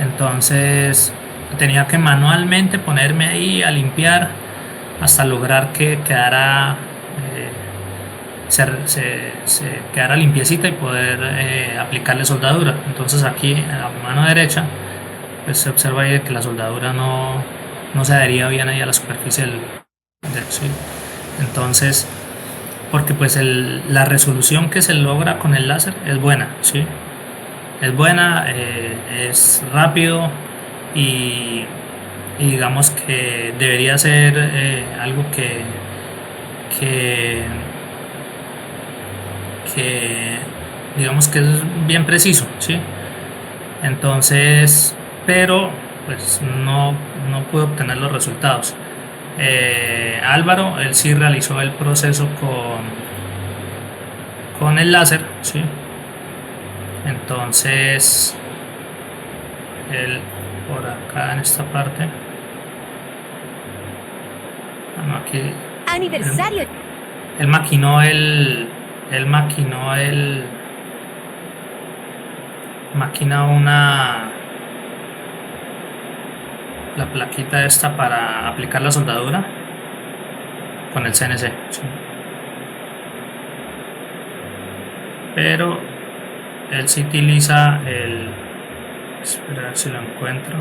Speaker 2: Entonces tenía que manualmente ponerme ahí a limpiar hasta lograr que quedara se quedara limpiecita y poder aplicarle soldadura. Entonces aquí a la mano derecha pues se observa ahí que la soldadura no se adhería bien ahí a la superficie del ¿sí? Entonces, porque pues la resolución que se logra con el láser es buena, ¿sí? Es buena, es rápido y y digamos que debería ser algo que digamos que es bien preciso, ¿sí? Entonces, pero pues no pude obtener los resultados. Álvaro, él sí realizó el proceso con el láser, ¿sí? Entonces, él por acá en esta parte, aquí
Speaker 6: aniversario.
Speaker 2: él maquinó la plaquita esta para aplicar la soldadura con el CNC, ¿sí? Pero él sí utiliza espera a ver si lo encuentro.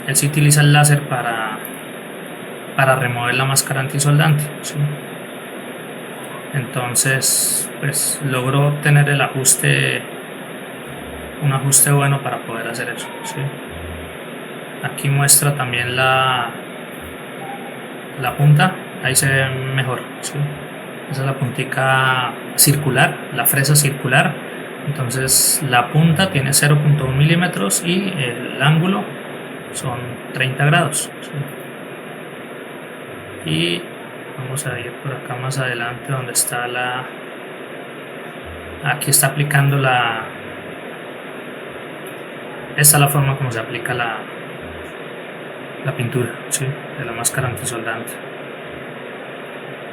Speaker 2: Él sí utiliza el láser para remover la máscara antisoldante, ¿sí? Entonces, pues logró obtener un ajuste bueno para poder hacer eso, ¿sí? Aquí muestra también la punta, ahí se ve mejor, ¿sí? Esa es la puntica circular, la fresa circular. Entonces la punta tiene 0.1 milímetros y el ángulo son 30 grados, ¿sí? Y vamos a ir por acá más adelante donde está aquí está aplicando esta es la forma como se aplica la pintura, ¿sí? De la máscara antisoldante.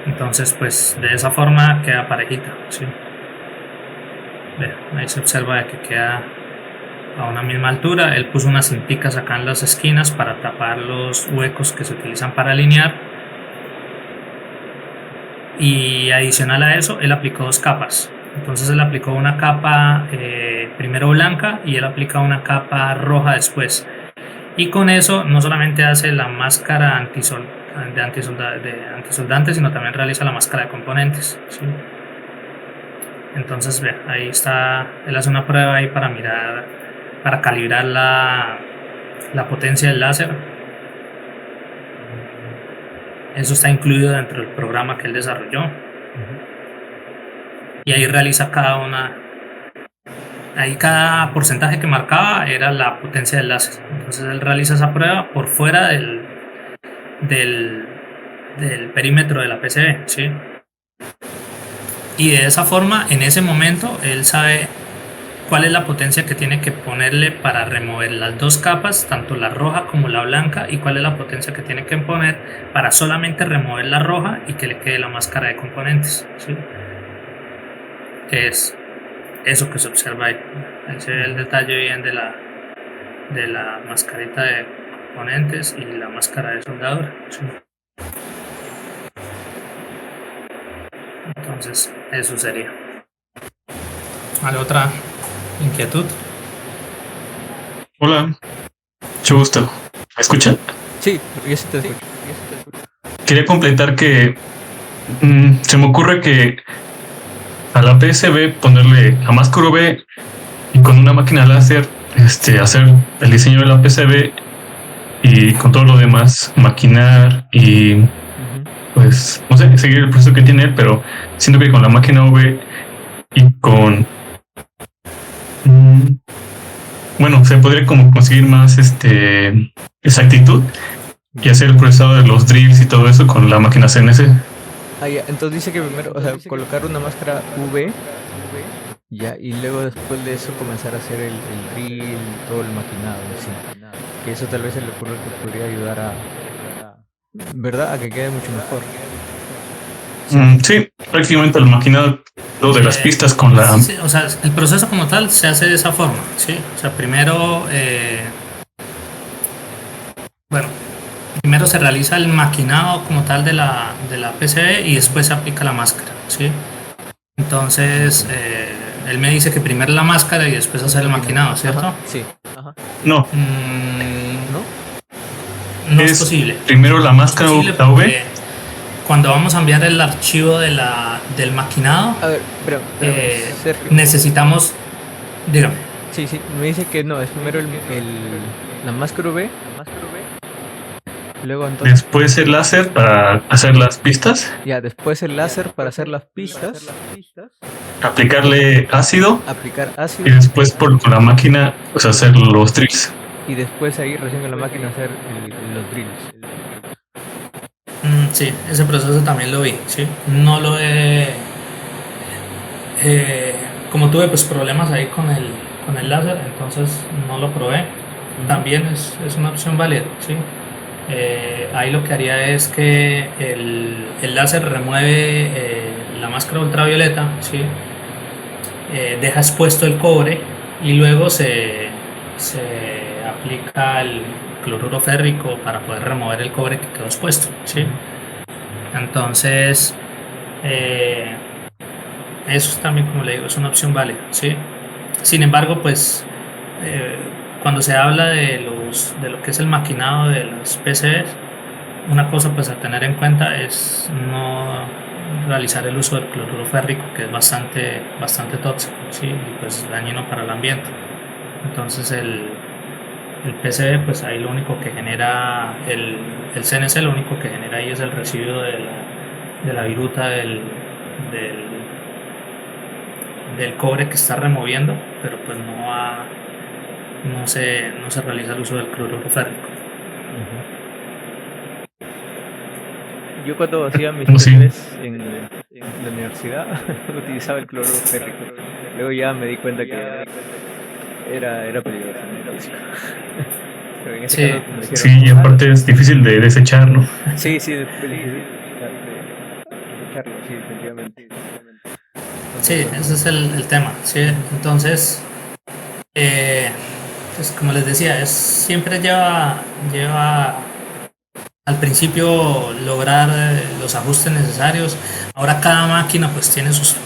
Speaker 2: Entonces pues de esa forma queda parejita, ¿sí? Ahí se observa que queda a una misma altura. Él puso unas cinticas acá en las esquinas para tapar los huecos que se utilizan para alinear, y adicional a eso él aplicó 2 capas. Entonces él aplicó una capa primero blanca y él aplica una capa roja después, y con eso no solamente hace la máscara antisoldante, sino también realiza la máscara de componentes, ¿sí? Entonces ahí está, él hace una prueba ahí para mirar, para calibrar la potencia del láser. Eso está incluido dentro del programa que él desarrolló. Y ahí realiza cada porcentaje que marcaba era la potencia del láser. Entonces él realiza esa prueba por fuera del perímetro de la PCB, ¿sí? Y de esa forma, en ese momento, él sabe cuál es la potencia que tiene que ponerle para remover las 2 capas, tanto la roja como la blanca, y cuál es la potencia que tiene que poner para solamente remover la roja y que le quede la máscara de componentes, ¿sí? Que es eso que se observa ahí. Ahí se ve el detalle bien de la mascarita de componentes y la máscara de soldadura, ¿sí? Entonces, eso sería. ¿Vale? ¿Otra inquietud?
Speaker 7: Hola, mucho gusto. ¿Me escuchan?
Speaker 1: Sí, yo sí te escucho.
Speaker 7: Quería completar que se me ocurre que a la PCB ponerle la máscara UV y con una máquina láser hacer el diseño de la PCB, y con todo lo demás maquinar y pues no sé, seguir el proceso que tiene él, pero siento que con la máquina UV y con bueno, se podría como conseguir más exactitud y hacer el procesado de los drills y todo eso con la máquina CNC.
Speaker 1: Ya. Entonces dice que primero, colocar una máscara UV, ya, y luego después de eso comenzar a hacer el drill, todo el maquinado, ¿sí? Que eso tal vez se le ocurre que podría ayudar ¿verdad? A que quede mucho mejor.
Speaker 7: Sí, prácticamente el maquinado de las pistas con la...
Speaker 2: Sí, o sea, el proceso como tal se hace de esa forma, ¿sí? O sea, primero se realiza el maquinado como tal de la PCB y después se aplica la máscara, ¿sí? Entonces, él me dice que primero la máscara y después hacer el maquinado, ¿cierto?
Speaker 1: Ajá, sí. Ajá.
Speaker 7: No.
Speaker 2: No es posible.
Speaker 7: Primero la máscara UV.
Speaker 2: Cuando vamos a enviar el archivo del maquinado,
Speaker 1: A ver, pero
Speaker 2: necesitamos, dígame.
Speaker 1: Sí, me dice que no, es primero La máscara V. Luego entonces,
Speaker 7: Después el láser para hacer las pistas.
Speaker 1: ya después el láser para hacer las pistas,
Speaker 7: Aplicarle ácido.
Speaker 1: aplicar
Speaker 7: Y
Speaker 1: ácido
Speaker 7: después con la máquina pues hacer los drills.
Speaker 1: y después ahí recién con la máquina hacer los drills.
Speaker 2: Sí, ese proceso también lo vi, ¿sí? No lo he... como tuve pues problemas ahí con el láser, entonces no lo probé. También es una opción válida, ¿sí? Ahí lo que haría es que el láser remueve la máscara ultravioleta, ¿sí? Deja expuesto el cobre y luego se aplica el cloruro férrico para poder remover el cobre que quedó expuesto, ¿sí? Entonces, eso también, como le digo, es una opción válida, ¿sí? Sin embargo, pues cuando se habla de lo que es el maquinado de las PCBs, una cosa pues a tener en cuenta es no realizar el uso del cloruro férrico, que es bastante tóxico, ¿sí? Y pues dañino para el ambiente. Entonces el PCB, pues ahí lo único que genera, el CNC lo único que genera ahí es el residuo de la viruta del cobre que está removiendo, pero pues no se realiza el uso del cloruro férrico.
Speaker 1: Yo cuando hacía mis
Speaker 7: Sí.
Speaker 1: PCBs en la universidad utilizaba el cloruro férrico. Luego ya me di cuenta que era peligroso, era tóxico. Pero en ese
Speaker 2: Sí.
Speaker 1: caso me dijeron,
Speaker 7: Sí, y aparte es difícil de desechar, ¿no?
Speaker 1: sí, desecharlo, sí, definitivamente.
Speaker 2: Sí, ese es el tema, ¿sí? Entonces, pues como les decía, siempre lleva al principio lograr los ajustes necesarios. Ahora cada máquina pues tiene sus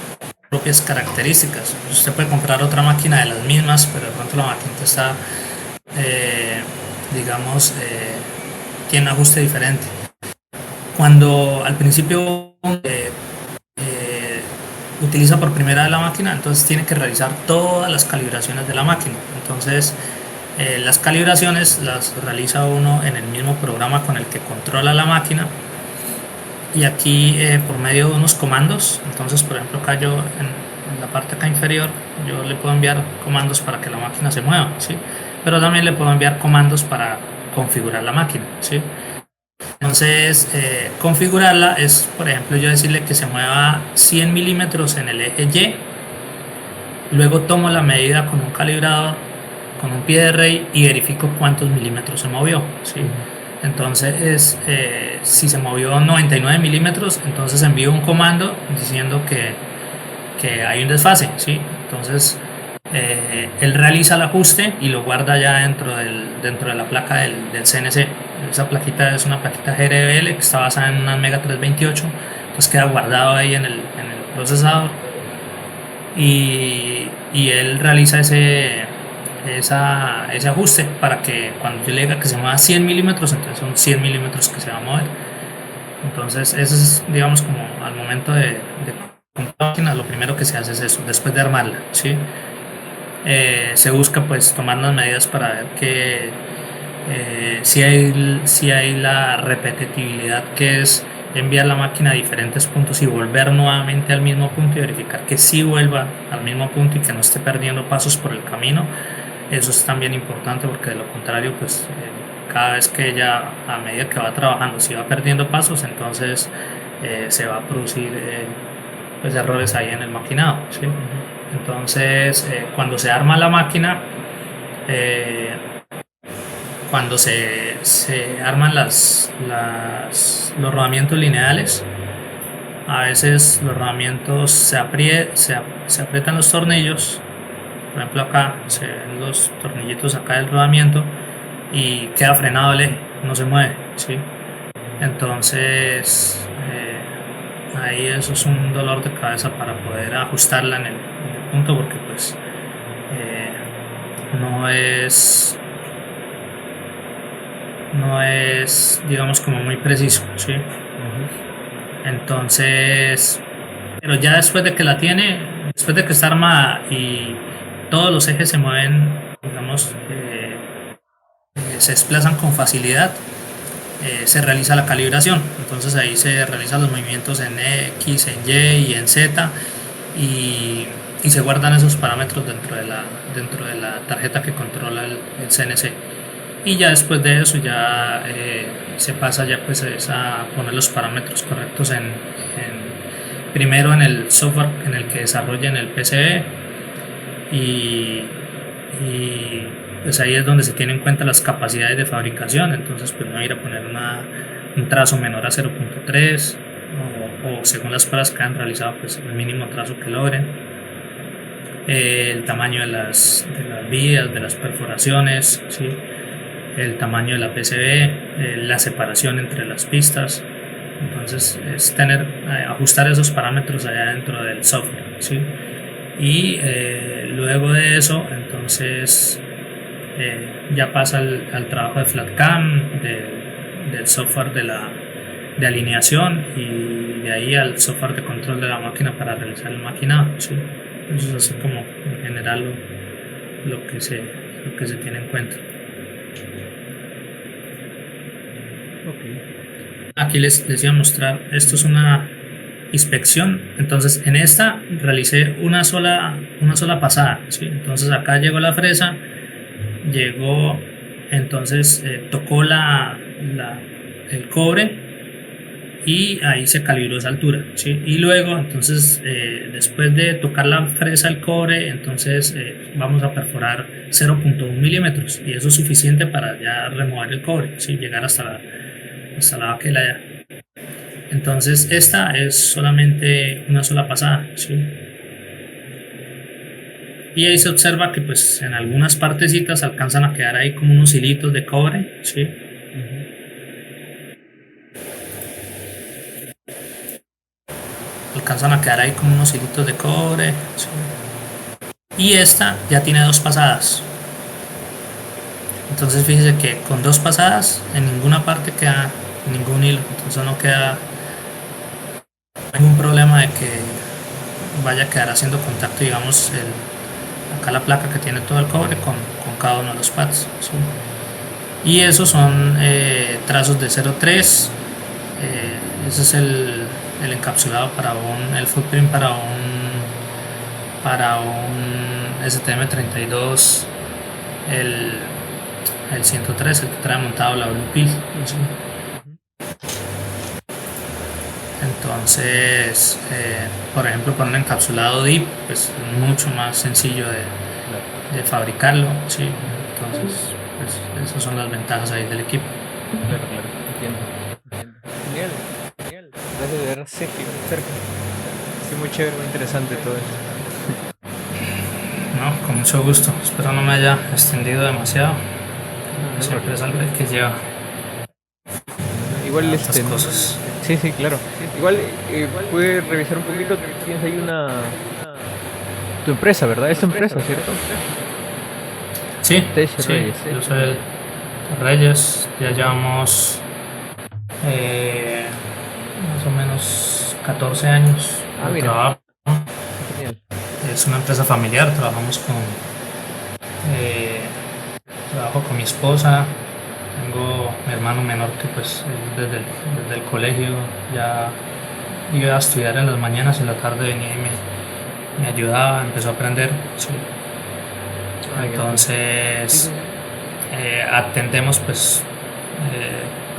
Speaker 2: propias características. Usted puede comprar otra máquina de las mismas, pero de pronto la máquina está, digamos, tiene un ajuste diferente. Cuando al principio utiliza por primera vez la máquina, entonces tiene que realizar todas las calibraciones de la máquina. Entonces las calibraciones las realiza uno en el mismo programa con el que controla la máquina, y aquí por medio de unos comandos. Entonces, por ejemplo, acá yo en la parte acá inferior yo le puedo enviar comandos para que la máquina se mueva, ¿sí? Pero también le puedo enviar comandos para configurar la máquina, ¿sí? Entonces, configurarla es, por ejemplo, yo decirle que se mueva 100 milímetros en el eje Y, luego tomo la medida con un calibrador, con un pie de rey, y verifico cuántos milímetros se movió, ¿sí? Entonces, si se movió 99 milímetros, entonces envío un comando diciendo que hay un desfase, ¿sí? Entonces, él realiza el ajuste y lo guarda ya dentro de la placa del CNC. Esa plaquita es una plaquita GRBL que está basada en una Mega 328, pues queda guardado ahí en el procesador, y él realiza ese ajuste para que cuando yo le diga que se mueva 100 milímetros, entonces son 100 milímetros que se va a mover. Entonces, eso es, digamos, como al momento de comprar la máquina, lo primero que se hace es eso, después de armarla, ¿sí? Se busca pues tomar las medidas para ver que si hay la repetitividad, que es enviar la máquina a diferentes puntos y volver nuevamente al mismo punto y verificar que sí vuelva al mismo punto y que no esté perdiendo pasos por el camino. Eso es también importante, porque de lo contrario pues cada vez que ella, a medida que va trabajando, si va perdiendo pasos, entonces se va a producir pues errores ahí en el maquinado, ¿sí? Entonces cuando se arma la máquina, cuando se arman los rodamientos lineales, a veces los rodamientos se aprietan los tornillos. Por ejemplo, acá se ven los tornillitos acá del rodamiento y queda frenado el eje, no se mueve, ¿sí? Entonces ahí eso es un dolor de cabeza para poder ajustarla en el punto, porque pues no es, digamos, como muy preciso, ¿sí? Entonces, pero ya después de que la tiene, después de que está armada y todos los ejes se mueven, digamos, se desplazan con facilidad, se realiza la calibración. Entonces ahí se realizan los movimientos en X, en Y y en Z, y se guardan esos parámetros dentro de la tarjeta que controla el CNC. Y ya después de eso ya se pasa ya pues a poner los parámetros correctos primero en el software en el que desarrollen el PCB, y pues ahí es donde se tienen en cuenta las capacidades de fabricación. Entonces pues no ir a poner un trazo menor a 0.3 o según las pruebas que han realizado pues el mínimo trazo que logren, el tamaño de las vías, de las perforaciones, ¿sí? El tamaño de la PCB, la separación entre las pistas. Entonces es ajustar esos parámetros allá dentro del software, ¿sí? Y luego de eso entonces ya pasa al trabajo de FlatCam, del software de alineación, y de ahí al software de control de la máquina para realizar el maquinado, ¿sí? Eso es así como en general lo que se tiene en cuenta. Aquí les iba a mostrar, esto es una inspección. Entonces en esta realicé una sola pasada, ¿sí? Entonces acá llegó la fresa, entonces tocó el cobre, y ahí se calibró esa altura, ¿sí? Y luego entonces después de tocar la fresa al cobre, entonces vamos a perforar 0.1 milímetros, y eso es suficiente para ya remover el cobre, ¿sí? Llegar hasta la baquela ya. Entonces esta es solamente una sola pasada, ¿sí? Y ahí se observa que pues en algunas partecitas alcanzan a quedar ahí como unos hilitos de cobre, ¿sí? Alcanzan a quedar ahí como unos hilitos de cobre, ¿sí? Y esta ya tiene 2 pasadas. Entonces fíjese que con 2 pasadas en ninguna parte queda ningún hilo, entonces no queda ningún problema de que vaya a quedar haciendo contacto, digamos, acá la placa que tiene todo el cobre con cada uno de los pads, ¿sí? Y esos son trazos de 0.3. Ese es el encapsulado el footprint para un STM32, el 103, el que trae montado la Blue Pill, ¿sí? Entonces por ejemplo con un encapsulado DIP pues es mucho más sencillo de fabricarlo, ¿sí? Entonces pues, esas son las ventajas ahí del equipo.
Speaker 1: Claro, entiendo. Genial. Gracias de ver cerca. Sí, muy chévere, muy interesante todo esto.
Speaker 2: No, con mucho gusto. Espero no me haya extendido demasiado. Siempre es algo que lleva
Speaker 1: igual
Speaker 2: estas cosas.
Speaker 1: Sí, claro. Igual puede revisar un poquito. Tienes ahí tu empresa, ¿verdad? Es tu empresa, ¿cierto?
Speaker 2: Sí,
Speaker 1: Reyes,
Speaker 2: yo soy el Reyes. Ya llevamos más o menos 14 años de trabajo.
Speaker 1: Genial.
Speaker 2: Es una empresa familiar. Trabajo con mi esposa. Tengo mi hermano menor que pues desde el colegio ya iba a estudiar en las mañanas, en la tarde venía y me ayudaba, empezó a aprender, ¿sí? Entonces atendemos pues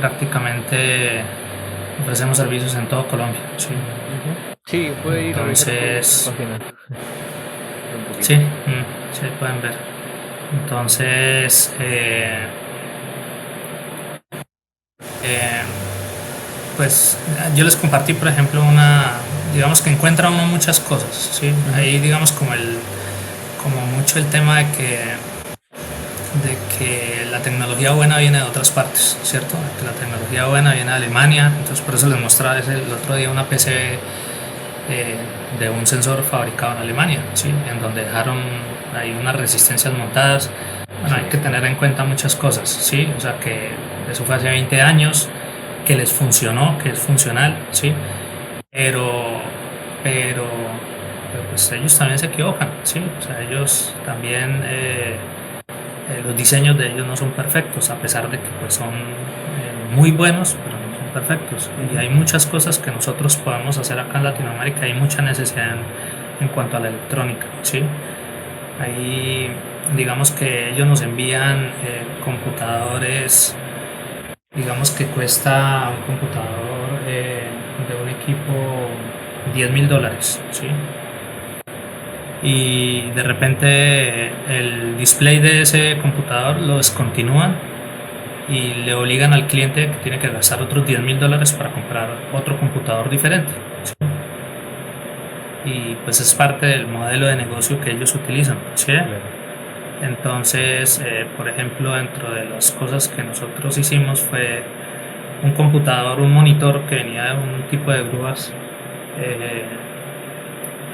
Speaker 2: prácticamente ofrecemos servicios en todo Colombia, ¿sí?
Speaker 1: Sí, puede ir
Speaker 2: entonces,
Speaker 1: a página.
Speaker 2: Sí, pueden ver. Entonces pues yo les compartí, por ejemplo, digamos que encuentra uno muchas cosas, ¿sí? Ahí digamos como mucho el tema de que la tecnología buena viene de otras partes, ¿cierto? Que la tecnología buena viene de Alemania. Entonces por eso les mostraba el otro día una PC de un sensor fabricado en Alemania, ¿sí? En donde dejaron ahí unas resistencias montadas. Bueno, hay que tener en cuenta muchas cosas, ¿sí? O sea que eso fue hace 20 años, que les funcionó, que es funcional, ¿sí? Pero pues ellos también se equivocan, ¿sí? O sea, ellos también los diseños de ellos no son perfectos, a pesar de que pues, son muy buenos, pero no son perfectos. Y hay muchas cosas que nosotros podemos hacer acá en Latinoamérica, hay mucha necesidad en cuanto a la electrónica, ¿sí? Ahí, digamos que ellos nos envían computadores, digamos que cuesta un computador de un equipo $10,000, ¿sí? Y de repente el display de ese computador lo descontinúan y le obligan al cliente que tiene que gastar otros $10,000 para comprar otro computador diferente, ¿sí? Y pues es parte del modelo de negocio que ellos utilizan, ¿sí? Entonces, por ejemplo, dentro de las cosas que nosotros hicimos fue un computador, un monitor que venía de un tipo de grúas,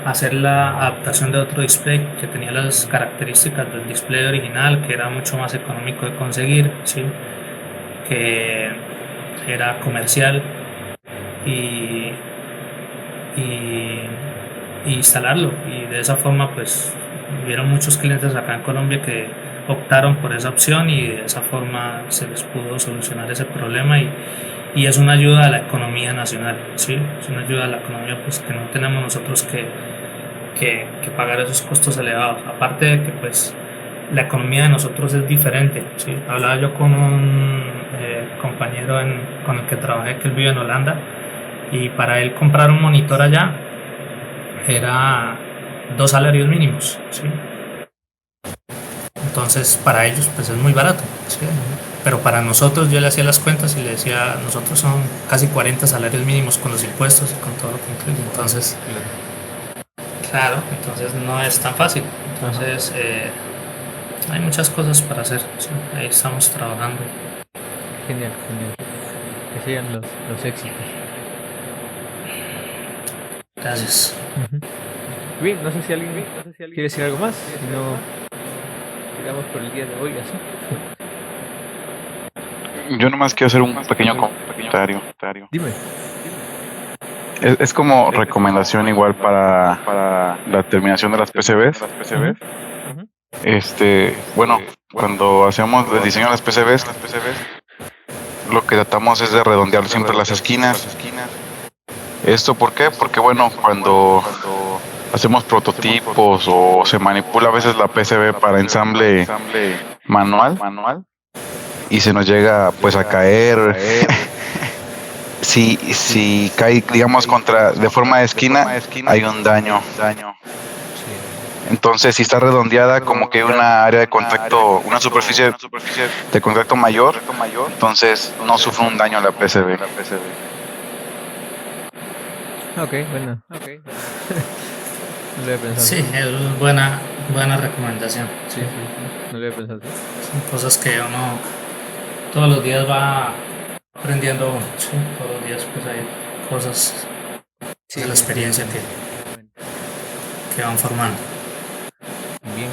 Speaker 2: hacer la adaptación de otro display que tenía las características del display original, que era mucho más económico de conseguir, ¿sí? Que era comercial y, y instalarlo, y de esa forma pues hubieron muchos clientes acá en Colombia que optaron por esa opción y de esa forma se les pudo solucionar ese problema y es una ayuda a la economía nacional, ¿sí? Es una ayuda a la economía pues que no tenemos nosotros que pagar esos costos elevados, aparte de que pues la economía de nosotros es diferente, ¿sí? Hablaba yo con un compañero con el que trabajé que él vive en Holanda y para él comprar un monitor allá era 2 salarios mínimos, ¿sí? Entonces para ellos pues es muy barato, ¿sí? Pero para nosotros yo le hacía las cuentas y le decía, nosotros son casi 40 salarios mínimos con los impuestos y con todo lo que incluye. Entonces, claro, entonces no es tan fácil. Entonces hay muchas cosas para hacer, ¿sí? Ahí estamos trabajando.
Speaker 1: Genial, genial. Que sigan los éxitos.
Speaker 2: Gracias.
Speaker 1: Bien, no sé si alguien quiere decir algo más. Si no, quedamos por el día de hoy así.
Speaker 5: Yo nomás quiero hacer un pequeño comentario.
Speaker 1: Dime.
Speaker 5: Es como recomendación igual para la terminación de las PCBs. Bueno, cuando hacemos el diseño de las PCBs, lo que tratamos es de redondear siempre las esquinas. ¿Esto por qué? Porque bueno, cuando hacemos prototipos o se manipula a veces la PCB para ensamble manual y se nos llega pues a caer. Si cae, digamos, de forma de esquina, hay un daño. Entonces, si está redondeada, como que una área de contacto, una superficie de contacto mayor, entonces no sufre un daño la PCB.
Speaker 1: Ok, bueno. No lo había pensado.
Speaker 2: Sí, es buena recomendación.
Speaker 1: Sí. No lo había pensado.
Speaker 2: Son cosas que uno todos los días va aprendiendo uno, ¿sí? Todos los días pues hay cosas de la experiencia que van formando.
Speaker 1: Bien.